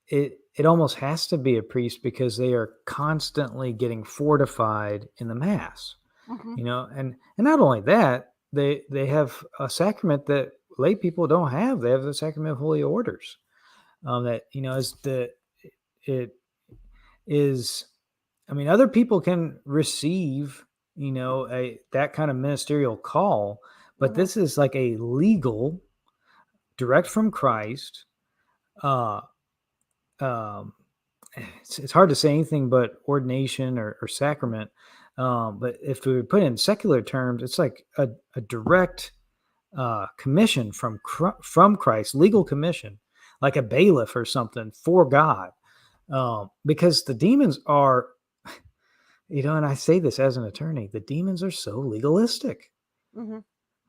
it almost has to be a priest, because they are constantly getting fortified in the mass, Hmm. and not only that, they have a sacrament that lay people don't have. They have the sacrament of holy orders, that is the it is I mean, other people can receive, a that kind of ministerial call, but Hmm. this is like a legal, direct from Christ. Uh, um, it's hard to say anything but ordination or sacrament. But if we put it in secular terms, it's like a direct commission from Christ, legal commission, like a bailiff or something for God. Because the demons are, and I say this as an attorney, the demons are so legalistic, Hmm.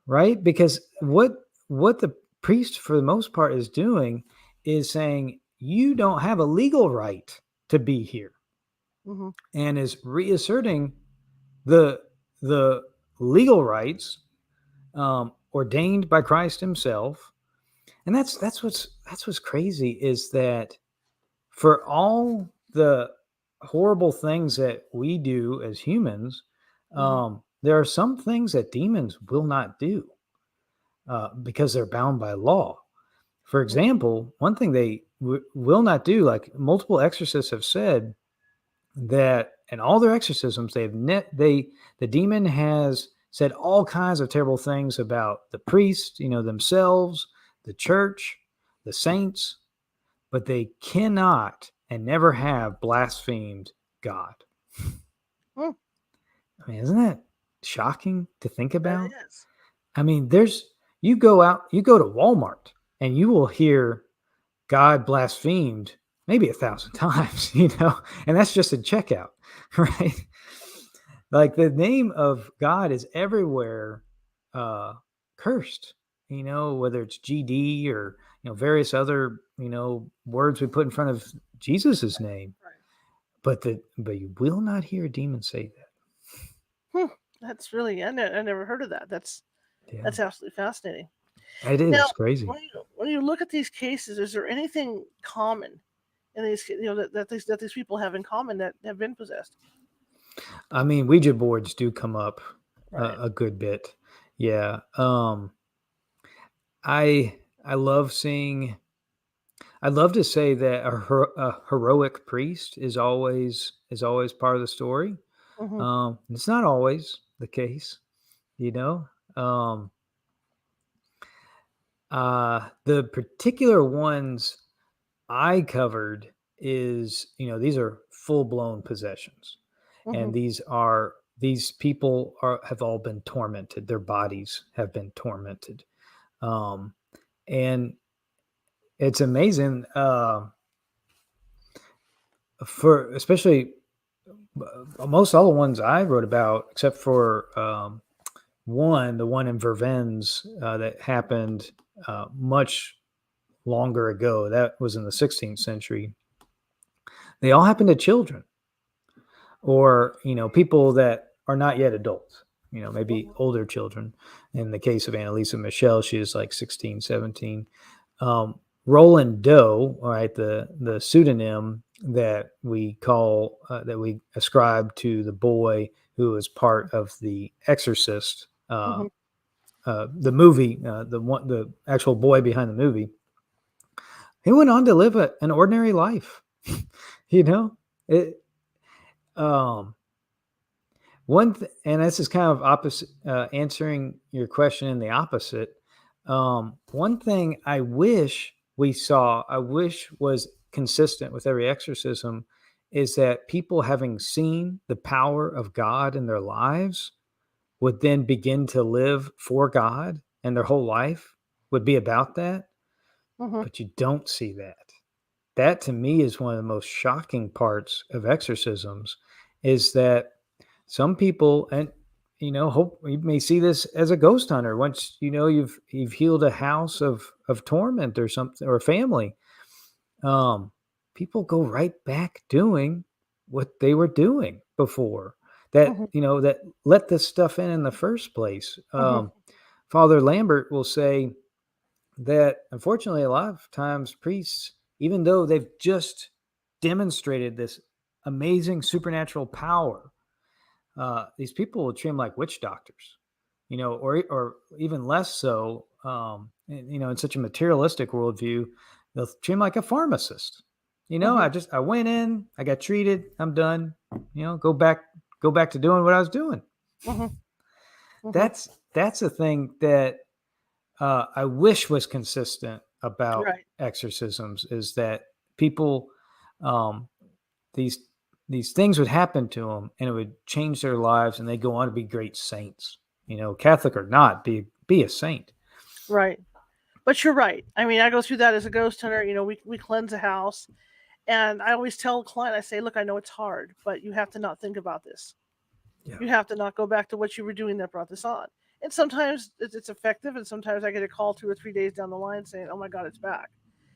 right? Because what the priest for the most part is doing is saying you don't have a legal right to be here, Hmm. and is reasserting the the legal rights ordained by Christ Himself. And that's what's crazy, is that for all the horrible things that we do as humans, Hmm. there are some things that demons will not do, because they're bound by law. For example, one thing they will not do, like multiple exorcists have said, that in all their exorcisms, the demon has said all kinds of terrible things about the priest, themselves, the church, the saints, but they cannot and never have blasphemed God. Hmm. I mean, isn't that shocking to think That about? is. I mean, you go to Walmart and you will hear God blasphemed maybe 1,000 times, and that's just in checkout, right? Like the name of God is everywhere uh, cursed, whether it's GD or, various other, words we put in front of Jesus's name. Right. But you will not hear a demon say Hmm. That's really, I never heard of that. that. Yeah, That's absolutely fascinating. it Now, is crazy. when you look at these cases, is there anything common in these, that these people have in common that have been possessed? I mean, Ouija boards do come up Right. a good bit. Yeah. I love seeing. I'd love to say that a heroic priest is always part of the story. Hmm. It's not always the case, you know. Um, the particular ones I covered is, these are full blown possessions, Hmm. and these people have all been tormented. Their bodies have been tormented, um, and it's amazing. For especially most all the ones I wrote about, except for the one in Vervins that happened much longer ago. That was in the 16th century. They all happened to children, or people that are not yet adults. Maybe Hmm. older children. In the case of Annalisa Michel, she is like 16, 17. Roland Doe, all right, the pseudonym that we ascribe to the boy who was part of the Exorcist, Hmm. the movie, the actual boy behind the movie. He went on to live an ordinary life. you know, it. Um, and this is kind of opposite, answering your question in the opposite. One thing I wish was consistent with every exorcism, is that people having seen the power of God in their lives would then begin to live for God, and their whole life would be about that. Hmm. But you don't see that. That to me is one of the most shocking parts of exorcisms, is that some people, and hope you may see this as a ghost hunter, once you've healed a house of torment or something, or a family, um people go right back doing what they were doing before, that Hmm. that let this stuff in the first place. Hmm. Father Lambert will say that unfortunately a lot of times priests, even though they've just demonstrated this amazing supernatural power, these people will treat them like witch doctors, or even less so. In such a materialistic worldview, they'll treat them like a pharmacist. Mhm. I went in, I got treated, I'm done. Go back to doing what I was doing. Mhm. Mhm. That's a thing that I wish was consistent about Right. exorcisms, is that people, um, these these things would happen to them and it would change their lives and they go on to be great saints. Catholic or not, be a saint. Right. But you're right. I mean, I go through that as a ghost hunter. We cleanse a house, and I always tell a client, I say, look, I know it's hard, but you have to not think about this. Yeah. You have to not go back to what you were doing that brought this on. And sometimes it's effective, and sometimes I get a call 2 or 3 days down the line saying, "Oh my God, it's back."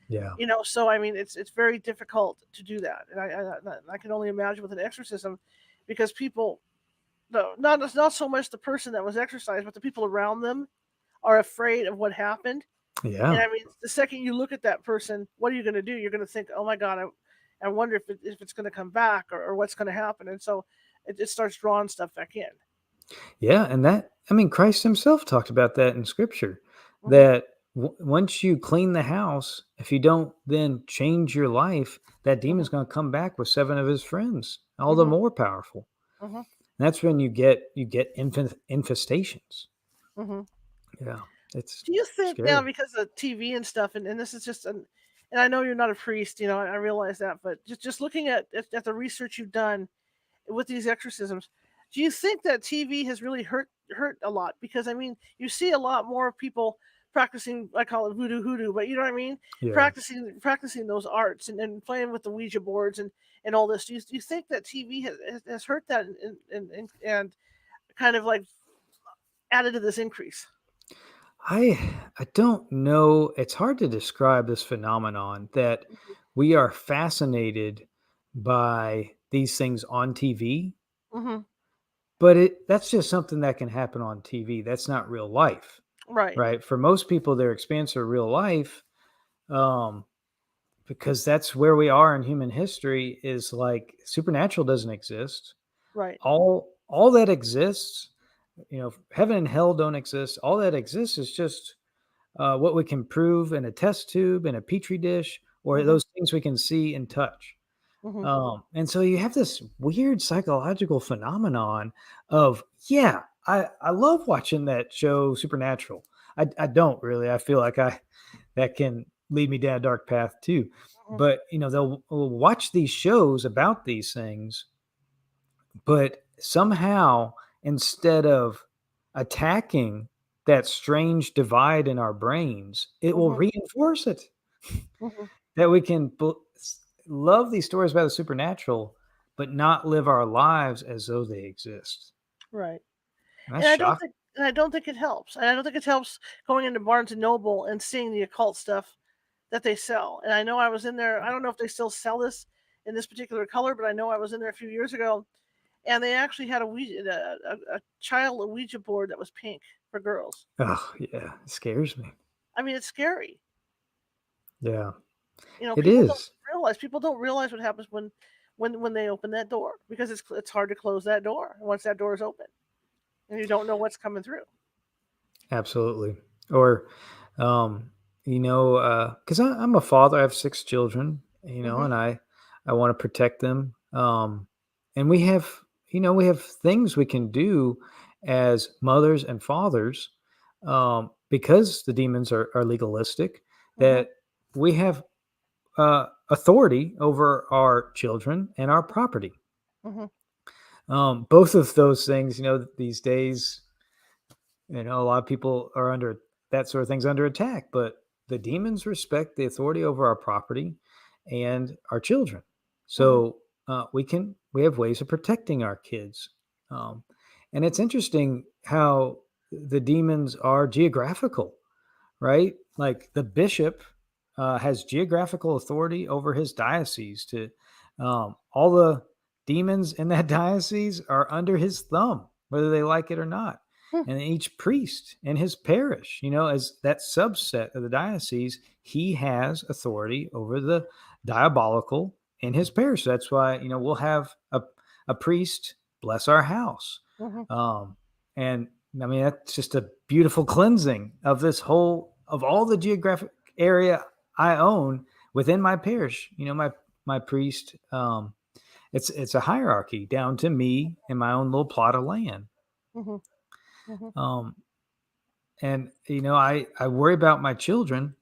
Yeah. So I mean, it's very difficult to do that, and I can only imagine with an exorcism, because people, no, not so much the person that was exorcised, but the people around them are afraid of what happened. And Yeah. I mean, the second you look at that person, what are you going to do? You're going to think, "Oh my God, I wonder if it's going to come back, or what's going to happen." And so it starts drawing stuff back in. Yeah. And Christ himself talked about that in scripture, Hmm. that once you clean the house, if you don't then change your life, that Hmm. demon's going to come back with seven of his friends, all the Hmm. more powerful. Hmm. And that's when you get infestations. Hmm. Yeah, it's Do you think now, scary. because of TV and stuff, and this is just an, and I know you're not a priest, I realize that, but just looking at the research you've done with these exorcisms, do you think that TV has really hurt a lot? Because I mean, you see a lot more people practicing, I call it voodoo hoodoo, but you know what I mean, Yeah. practicing those arts, and playing with the Ouija boards, and all this. Do you think that TV has hurt that, and kind of like added to this increase? I don't know. It's hard to describe this phenomenon that we are fascinated by these things on TV, Hmm. but that's just something that can happen on TV. That's not real life, Right. right? For most people, their experience of real life, um, because that's where we are in human history, is like supernatural doesn't exist. Right. All that exists, heaven and hell don't exist. All that exists is just what we can prove in a test tube, in a petri dish, or Hmm. those things we can see and touch. Hmm. And so you have this weird psychological phenomenon of, yeah, I love watching that show Supernatural. I don't really. I feel like that can lead me down a dark path too. Hmm. But they'll watch these shows about these things, but somehow, instead of attacking that strange divide in our brains, it will Hmm. reinforce it. Hmm. That we can love these stories about the supernatural, but not live our lives as though they exist. Right. And that's And I don't shocking. think and I don't think it helps. And I don't think it helps going into Barnes and Noble and seeing the occult stuff that they sell. And I know I was in there. I don't know if they still sell this in this particular color, but I know I was in there a few years ago, and they actually had a child Ouija board that was pink for girls. Oh, yeah. It scares me. I mean, it's scary. Yeah, it People don't is. realize. People don't realize what happens when they open that door, because it's hard to close that door once that door is open, and you don't know what's coming through. Absolutely. Or, um, because I'm a father, I have 6 children, Hmm. and I want to protect them. And we have things we can do as mothers and fathers, because the demons are legalistic, Hmm. that we have authority over our children and our property. Hmm. Both of those things, these days, a lot of people are under that sort of things under attack, but the demons respect the authority over our property and our children. Hmm. So we have ways of protecting our kids. Um, and it's interesting how the demons are geographical, right? Like the bishop has geographical authority over his diocese. To all the demons in that diocese are under his thumb, whether they like it or not. and each priest in his parish, as that subset of the diocese, he has authority over the diabolical in his parish. That's why, we'll have a priest bless our house. Hmm. Um, and I mean, that's just a beautiful cleansing of of all the geographic area I own within my parish. My priest, it's a hierarchy down to me and my own little plot of land. Hmm. Hmm. Um, and I worry about my children.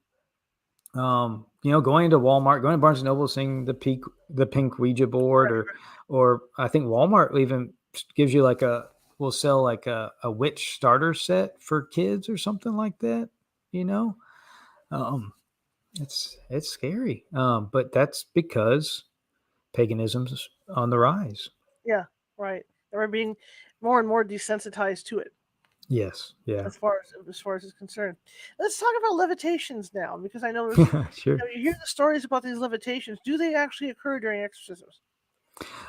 Going to Walmart, going to Barnes and Noble, seeing the pink Ouija board, Right. or I think Walmart even gives you will sell like a witch starter set for kids or something like that. You know, um, it's scary. But that's because paganism's on the rise. Yeah. Right. And we're being more and more desensitized to it, Yes. Yeah. as far as it's concerned. Let's talk about levitations now, because I know there's Sure. you hear the stories about these levitations. Do they actually occur during exorcisms?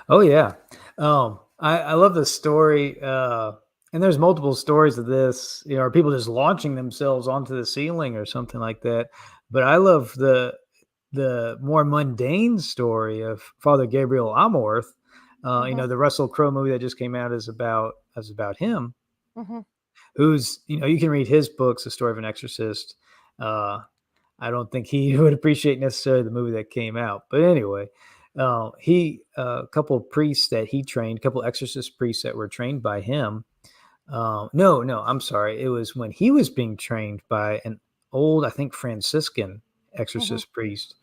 Oh yeah. I love the story. And there's multiple stories of this, or people just launching themselves onto the ceiling or something like that. But I love the more mundane story of Father Gabriel Amorth. Hmm. The Russell Crowe movie that just came out is about him, Hmm. who's, you can read his books, The Story of an Exorcist. Uh, I don't think he would appreciate necessarily the movie that came out. But anyway, a couple of priests that he trained, a couple exorcist priests that were trained by him. No, I'm sorry. It was when he was being trained by an old, I think, Franciscan Hmm. exorcist priest.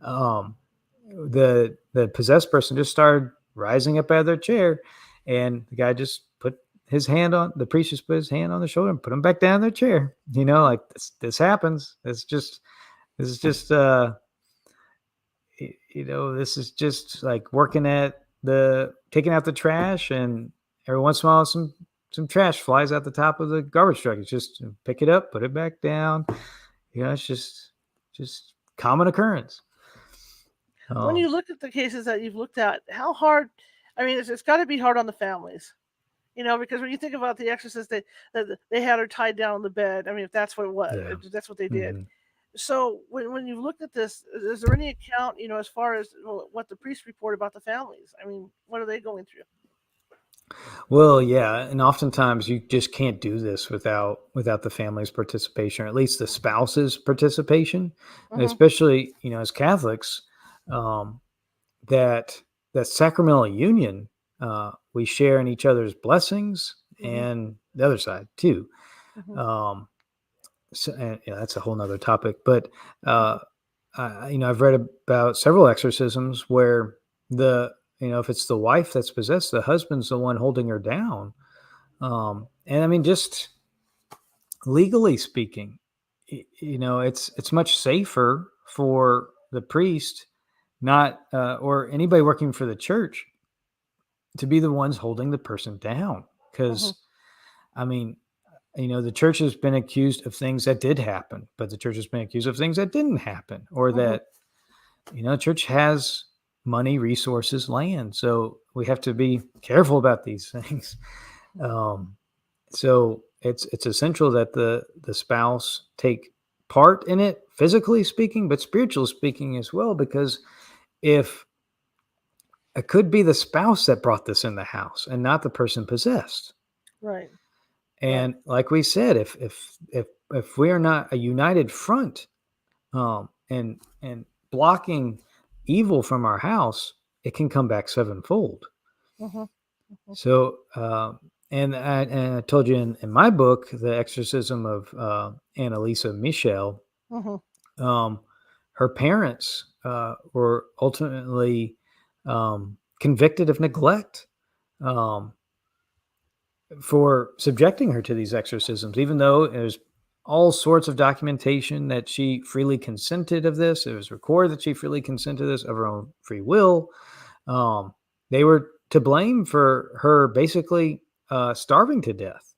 Um, the possessed person just started rising up out of their chair, and the guy just put the priest just put his hand on the shoulder and put him back down in their chair. Like this happens. This is just this is just like working at the taking out the trash, and every once in a while some trash flies out the top of the garbage truck. It's just pick it up, put it back down. It's just common occurrence. When Um, you look at the cases that you've looked at, how hard? I mean, it's got to be hard on the families, because when you think about the exorcist, they had her tied down on the bed. I mean, if that's what it was, yeah. that's what they did. Mhm. So when you looked at this, is there any account, as far as what the priests report about the families? I mean, what are they going through? Well, yeah, and oftentimes you just can't do this without the family's participation, or at least the spouse's participation, and Hmm. especially as Catholics, um, that sacramental union, we share in each other's blessings, Hmm. and the other side too. Hmm. Um, so, and, that's a whole nother topic, but uh, Hmm. I've read about several exorcisms where if it's the wife that's possessed, the husband's the one holding her down. And I mean, just legally speaking, it's much safer for the priest, not or anybody working for the church, to be the ones holding the person down. Hmm. Because I mean, the church has been accused of things that did happen, but the church has been accused of things that didn't happen, or Hmm. that church has money, resources, land. So we have to be careful about these things. Um, so it's essential that the spouse take part in it, physically speaking, but spiritually speaking as well, because if it could be the spouse that brought this in the house and not the person possessed. Right. Right. And like we said, if we are not a united front, and blocking evil from our house, it can come back sevenfold. Hmm. Hmm. So, and I told you in my book, The Exorcism of Annalisa Michel, Hmm. um, her parents were ultimately convicted of neglect, um, for subjecting her to these exorcisms, even though there's all sorts of documentation that she freely consented of this. It was recorded that she freely consented to this of her own free will. Um, they were to blame for her basically starving to death.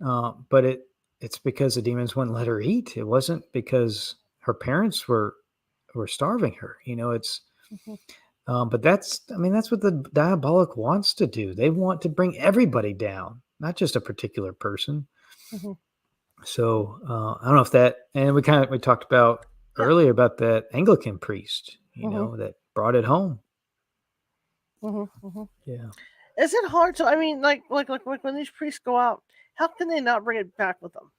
But it's because the demons wouldn't let her eat. It wasn't because her parents were starving her. It's Hmm. but that's what the diabolic wants to do. They want to bring everybody down. not just a particular person. Mhm. So I don't know if that, and we talked about Yeah. earlier about that Anglican priest, Mhm. that brought it home. Mhm. Mhm. Yeah. Is it hard to? I mean, like when these priests go out, how can they not bring it back with them?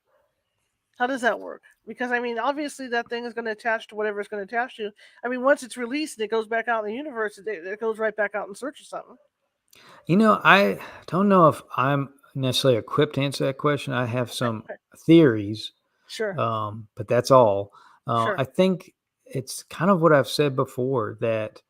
How does that work? Because I mean, obviously that thing is going to attach to whatever it's going to attach to. I mean, once it's released and it goes back out in the universe, it goes right back out in search of something. I don't know if I'm necessarily equipped to answer that question. I have Okay, some okay. theories, Sure, but that's all. sure. I think it's kind of what I've said before, that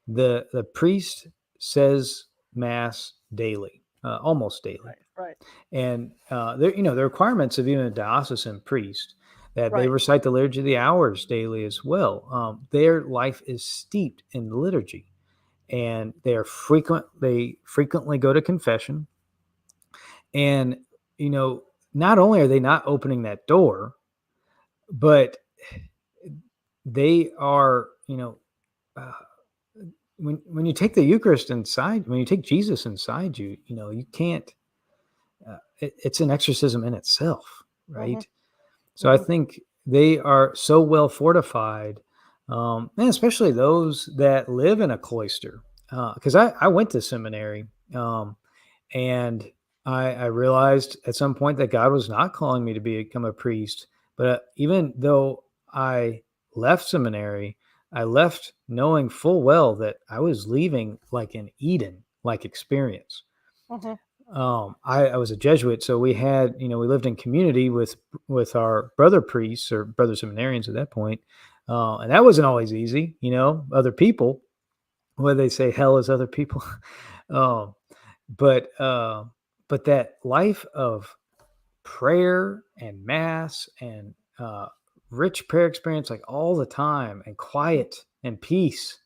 the priest says mass daily, almost daily, Right, right, and the requirements of even a diocesan priest, that they right. recite the liturgy of the hours daily as well. Their life is steeped in liturgy, and they frequently go to confession, and you know not only are they not opening that door, but they are, uh, when you take the Eucharist inside, when you take Jesus inside you, you can't. It's an exorcism in itself, Mhm, right? So I mhm, think they are so well fortified, and especially those that live in a cloister. Because I went to seminary, and I realized at some point that God was not calling me to become a priest. But even though I left seminary, I left knowing full well that I was leaving like an Eden like experience. mhm, I was a Jesuit, so we lived in community with our brother priests or brother seminarians at that point, and that wasn't always easy. Other people, where they say hell is other people, um, but but that life of prayer and mass and rich prayer experience, like all the time, and mhm. quiet and peace.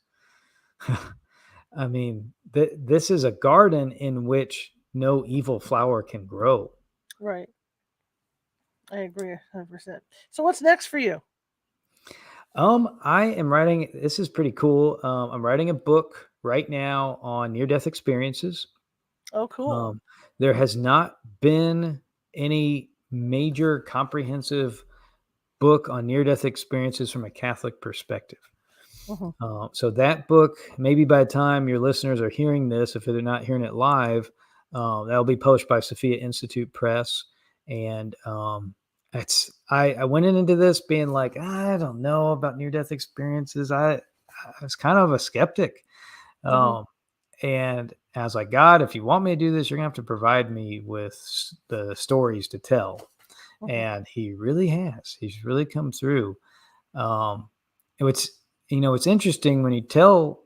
I mean, this is a garden in which no evil flower can grow. Right. I agree 100%. So what's next for you? I am writing. This is pretty cool. I'm writing a book right now on near-death experiences. Oh, cool. Um, there has not been any major comprehensive book on near-death experiences from a Catholic perspective. Mhm, So that book, maybe by the time your listeners are hearing this, if they're not hearing it live, that'll be published by Sophia Institute Press. And I went into this being like, I don't know about near death experiences. I was kind of a skeptic, mhm, um, and I was like, God, if you want me to do this, you're gonna have to provide me with the stories to tell. mhm, And He really has. He's really come through. Um, it's it's interesting when you tell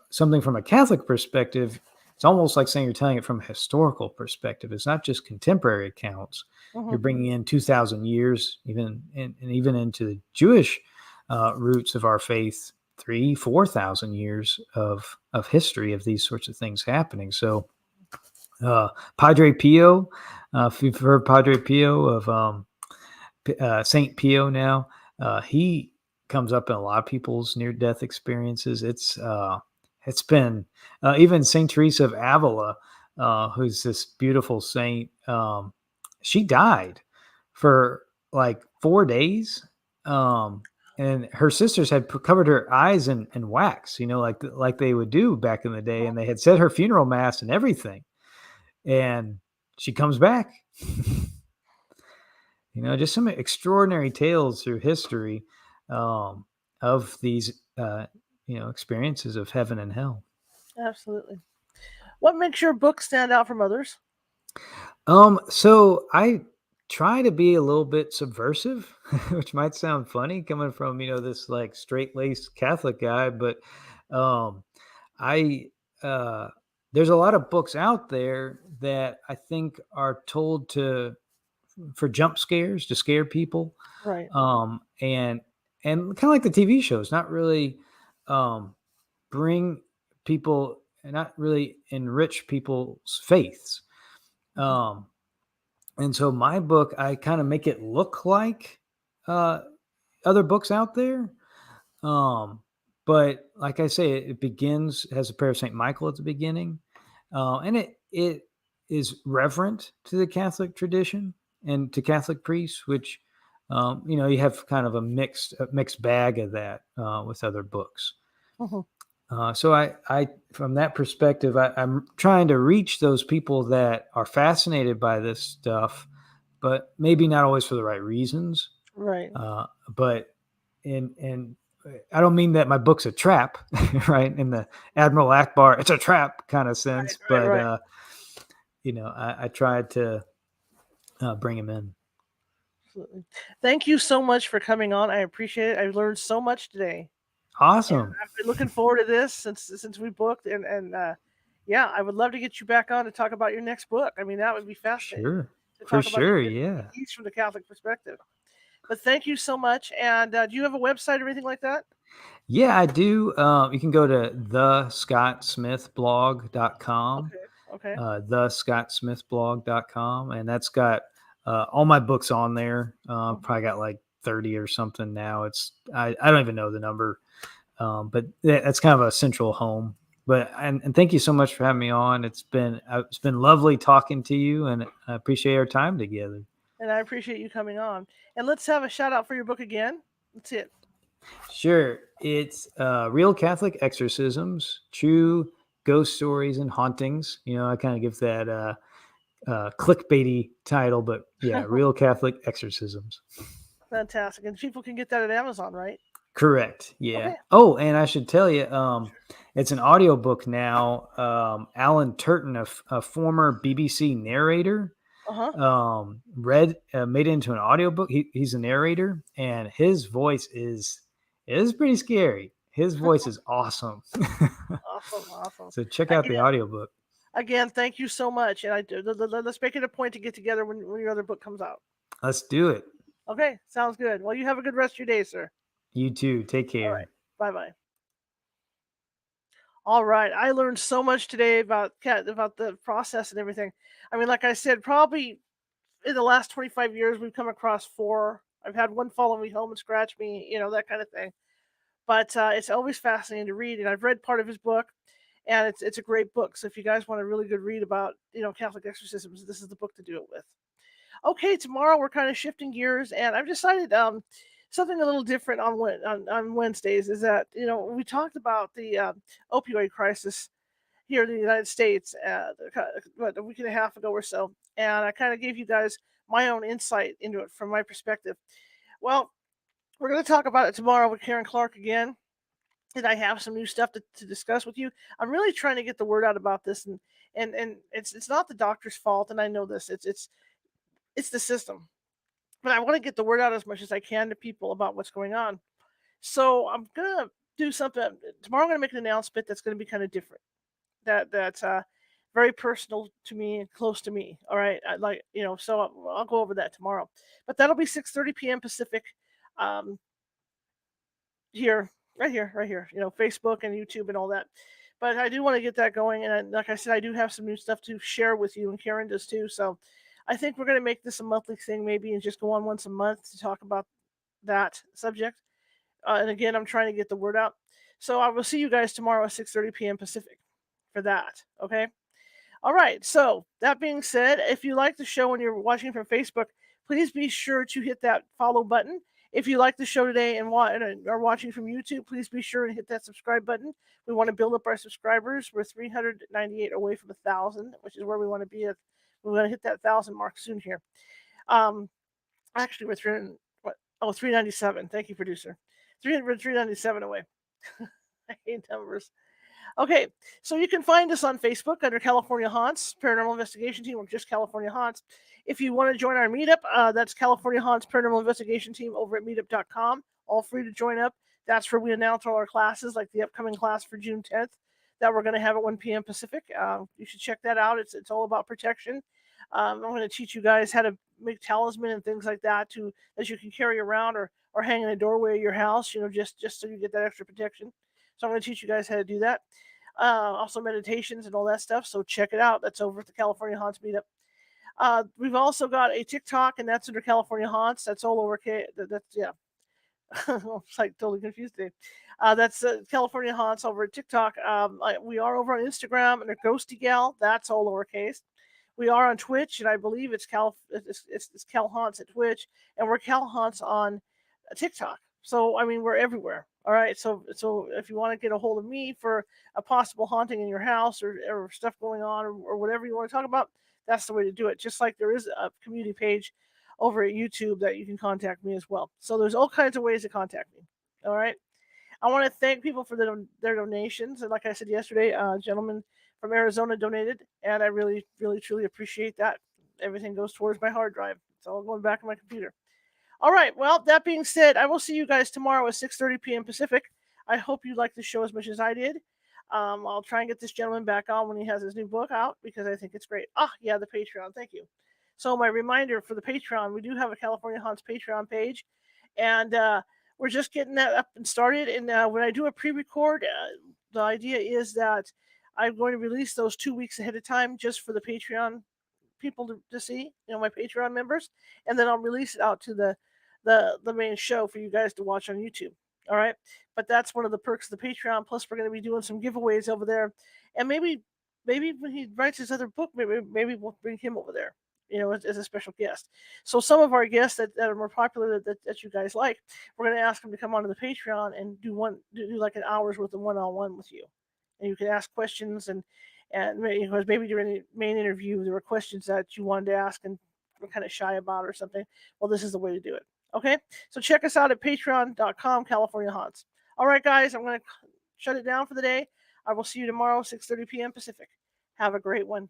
something from a Catholic perspective. It's almost like saying you're telling it from a historical perspective. It's not just contemporary accounts. You're mhm. bringing in 2,000 years, and even into the Jewish roots of our faith, 4,000 years of history of these sorts of things happening. So, uh, Padre Pio, if you've heard Padre Pio of Saint Pio now. He comes up in a lot of people's near death experiences. It's been even Saint Teresa of Avila, who's this beautiful saint. She died for like 4 days. And her sisters had covered her eyes in wax, like they would do back in the day, and they had said her funeral mass and everything. And she comes back. Just some extraordinary tales through history, um, of these, experiences of heaven and hell. Absolutely. What makes your book stand out from others? So I try to be a little bit subversive, which might sound funny coming from, this like straight laced Catholic guy, but um, I, uh, there's a lot of books out there that I think are told for jump scares, to scare people, Right. and kind of like the TV shows, not really um, bring people, not really enrich people's faiths. Mhm, Um, and so my book, I kind of make it look like uh, other books out there. Um, but like I say, it begins has a prayer of Saint Michael at the beginning, and it is reverent to the Catholic tradition and to Catholic priests, which you have kind of a mixed bag of that with other books. Mhm. So I, from that perspective, I'm trying to reach those people that are fascinated by this stuff, but maybe not always for the right reasons. Right. But and I don't mean that my book's a trap, right? In the Admiral Akbar, it's a trap kind of sense, Right. but Right. I tried to bring him in. Absolutely. Thank you so much for coming on. I appreciate it. I learned so much today, and Awesome. I've been looking forward to this since we booked. And yeah, I would love to get you back on to talk about your next book. I mean, that would be fascinating Sure. to For talk about sure. the Yeah. keys from the Catholic perspective. But thank you so much. And do you have a website or anything like that? Yeah, I do. You can go to thescottsmithblog.com, Okay. Okay. thescottsmithblog.com, and that's got all my books on there. Mhm. Probably got like 30 or something now. I don't even know the number, but that's kind of a central home. But and thank you so much for having me on. It's been lovely talking to you, and I appreciate our time together. And I appreciate you coming on. And let's have a shout out for your book again. That's it. Sure. It's Real Catholic Exorcisms, True Ghost Stories and Hauntings. I kind of give that clickbaity title, but yeah, Real Catholic Exorcisms. Fantastic. And people can get that at Amazon, right? Correct. Yeah. Okay. Oh, and I should tell you, Sure. it's an audiobook now. Alan Turton, a former BBC narrator, Uh huh. made it into an audiobook. He's a narrator, and his voice is pretty scary. His voice is awesome. Awesome. Awesome. So check out the Again, audiobook. again, thank you so much. And let's make it a point to get together when your other book comes out. Let's do it. Okay. Sounds good. Well, you have a good rest of your day, sir. You too. Take All right. care. Bye bye. All right. I learned so much today about the process and everything. I mean, like I said, probably in the last 25 years, we've come across four. I've had one follow me home and scratch me, that kind of thing. But it's always fascinating to read, and I've read part of his book, and it's a great book. So if you guys want a really good read about Catholic exorcisms, this is the book to do it with. Okay, tomorrow we're kind of shifting gears, and I've decided something a little different on Wednesdays is that we talked about the opioid crisis here in the United States a week and a half ago or so, and I kind of gave you guys my own insight into it from my perspective. Well, we're going to talk about it tomorrow with Karen Clark again, and I have some new stuff to discuss with you. I'm really trying to get the word out about this, and it's not the doctor's fault, and I know this. It's the system, but I want to get the word out as much as I can to people about what's going on. So I'm gonna do something tomorrow. I'm gonna make an announcement that's gonna be kind of different. That's very personal to me and close to me. All right, so I'll go over that tomorrow. But that'll be 6:30 p.m. Pacific. Um, here, right here. Facebook and YouTube and all that. But I do want to get that going, and like I said, I do have some new stuff to share with you, and Karen does too. So I think we're going to make this a monthly thing, maybe, and just go on once a month to talk about that subject. And again, I'm trying to get the word out. So I will see you guys tomorrow at 6:30 p.m. Pacific for that. Okay. All right. So that being said, if you like the show and you're watching from Facebook, please be sure to hit that follow button. If you like the show today and are watching from YouTube, please be sure to hit that subscribe button. We want to build up our subscribers. We're 398 away from 1,000, which is where we want to be. We want to hit that 1,000 mark soon here. Um, Actually, we're 300, what? Oh, 397. Thank you, producer. 397 away. I hate numbers. Okay, so you can find us on Facebook under California Haunts Paranormal Investigation Team or just California Haunts. If you want to join our meetup, that's California Haunts Paranormal Investigation Team over at meetup.com. All free to join up. That's where we announce all our classes, like the upcoming class for June 10th that we're going to have at 1 p.m. Pacific. You should check that out. It's all about protection. I'm going to teach you guys how to make talisman and things like that that you can carry around or hang in a doorway of your house. Just so you get that extra protection. So I'm going to teach you guys how to do that. Also meditations and all that stuff. So check it out. That's over at the California Haunts Meetup. We've also got a TikTok, and that's under California Haunts. That's all over K. That's yeah. I'm like totally confused today. That's California Haunts over at TikTok. We are over on Instagram under Ghosty Gal. That's all lowercase. We are on Twitch, and I believe it's Cal Haunts at Twitch, and we're Cal Haunts on TikTok. So I mean, we're everywhere. All right. So if you want to get a hold of me for a possible haunting in your house, or stuff going on, or whatever you want to talk about, that's the way to do it. Just like there is a community page over at YouTube that you can contact me as well. So there's all kinds of ways to contact me. All right. I want to thank people for their donations. And like I said yesterday, a gentleman from Arizona donated, and I really, really, truly appreciate that. Everything goes towards my hard drive. It's all going back on my computer. All right. Well, that being said, I will see you guys tomorrow at 6:30 p.m. Pacific. I hope you liked the show as much as I did. I'll try and get this gentleman back on when he has his new book out, because I think it's great. Yeah, the Patreon. Thank you. So my reminder for the Patreon, we do have a California Haunts Patreon page, and we're just getting that up and started. And when I do a pre-record, the idea is that I'm going to release those 2 weeks ahead of time, just for the Patreon people to see, my Patreon members, and then I'll release it out to the main show for you guys to watch on YouTube. All right, but that's one of the perks of the Patreon. Plus, we're going to be doing some giveaways over there, and maybe when he writes his other book, maybe we'll bring him over there, as a special guest. So some of our guests that are more popular, that you guys like, we're going to ask them to come onto the Patreon and do like an hour's worth of one-on-one with you, and you can ask questions, and maybe during the main interview there were questions that you wanted to ask and were kind of shy about or something. Well, this is the way to do it. Okay, so check us out at patreon.com California Haunts. All right, guys, I'm going to shut it down for the day. I will see you tomorrow, 6:30 p.m. Pacific. Have a great one.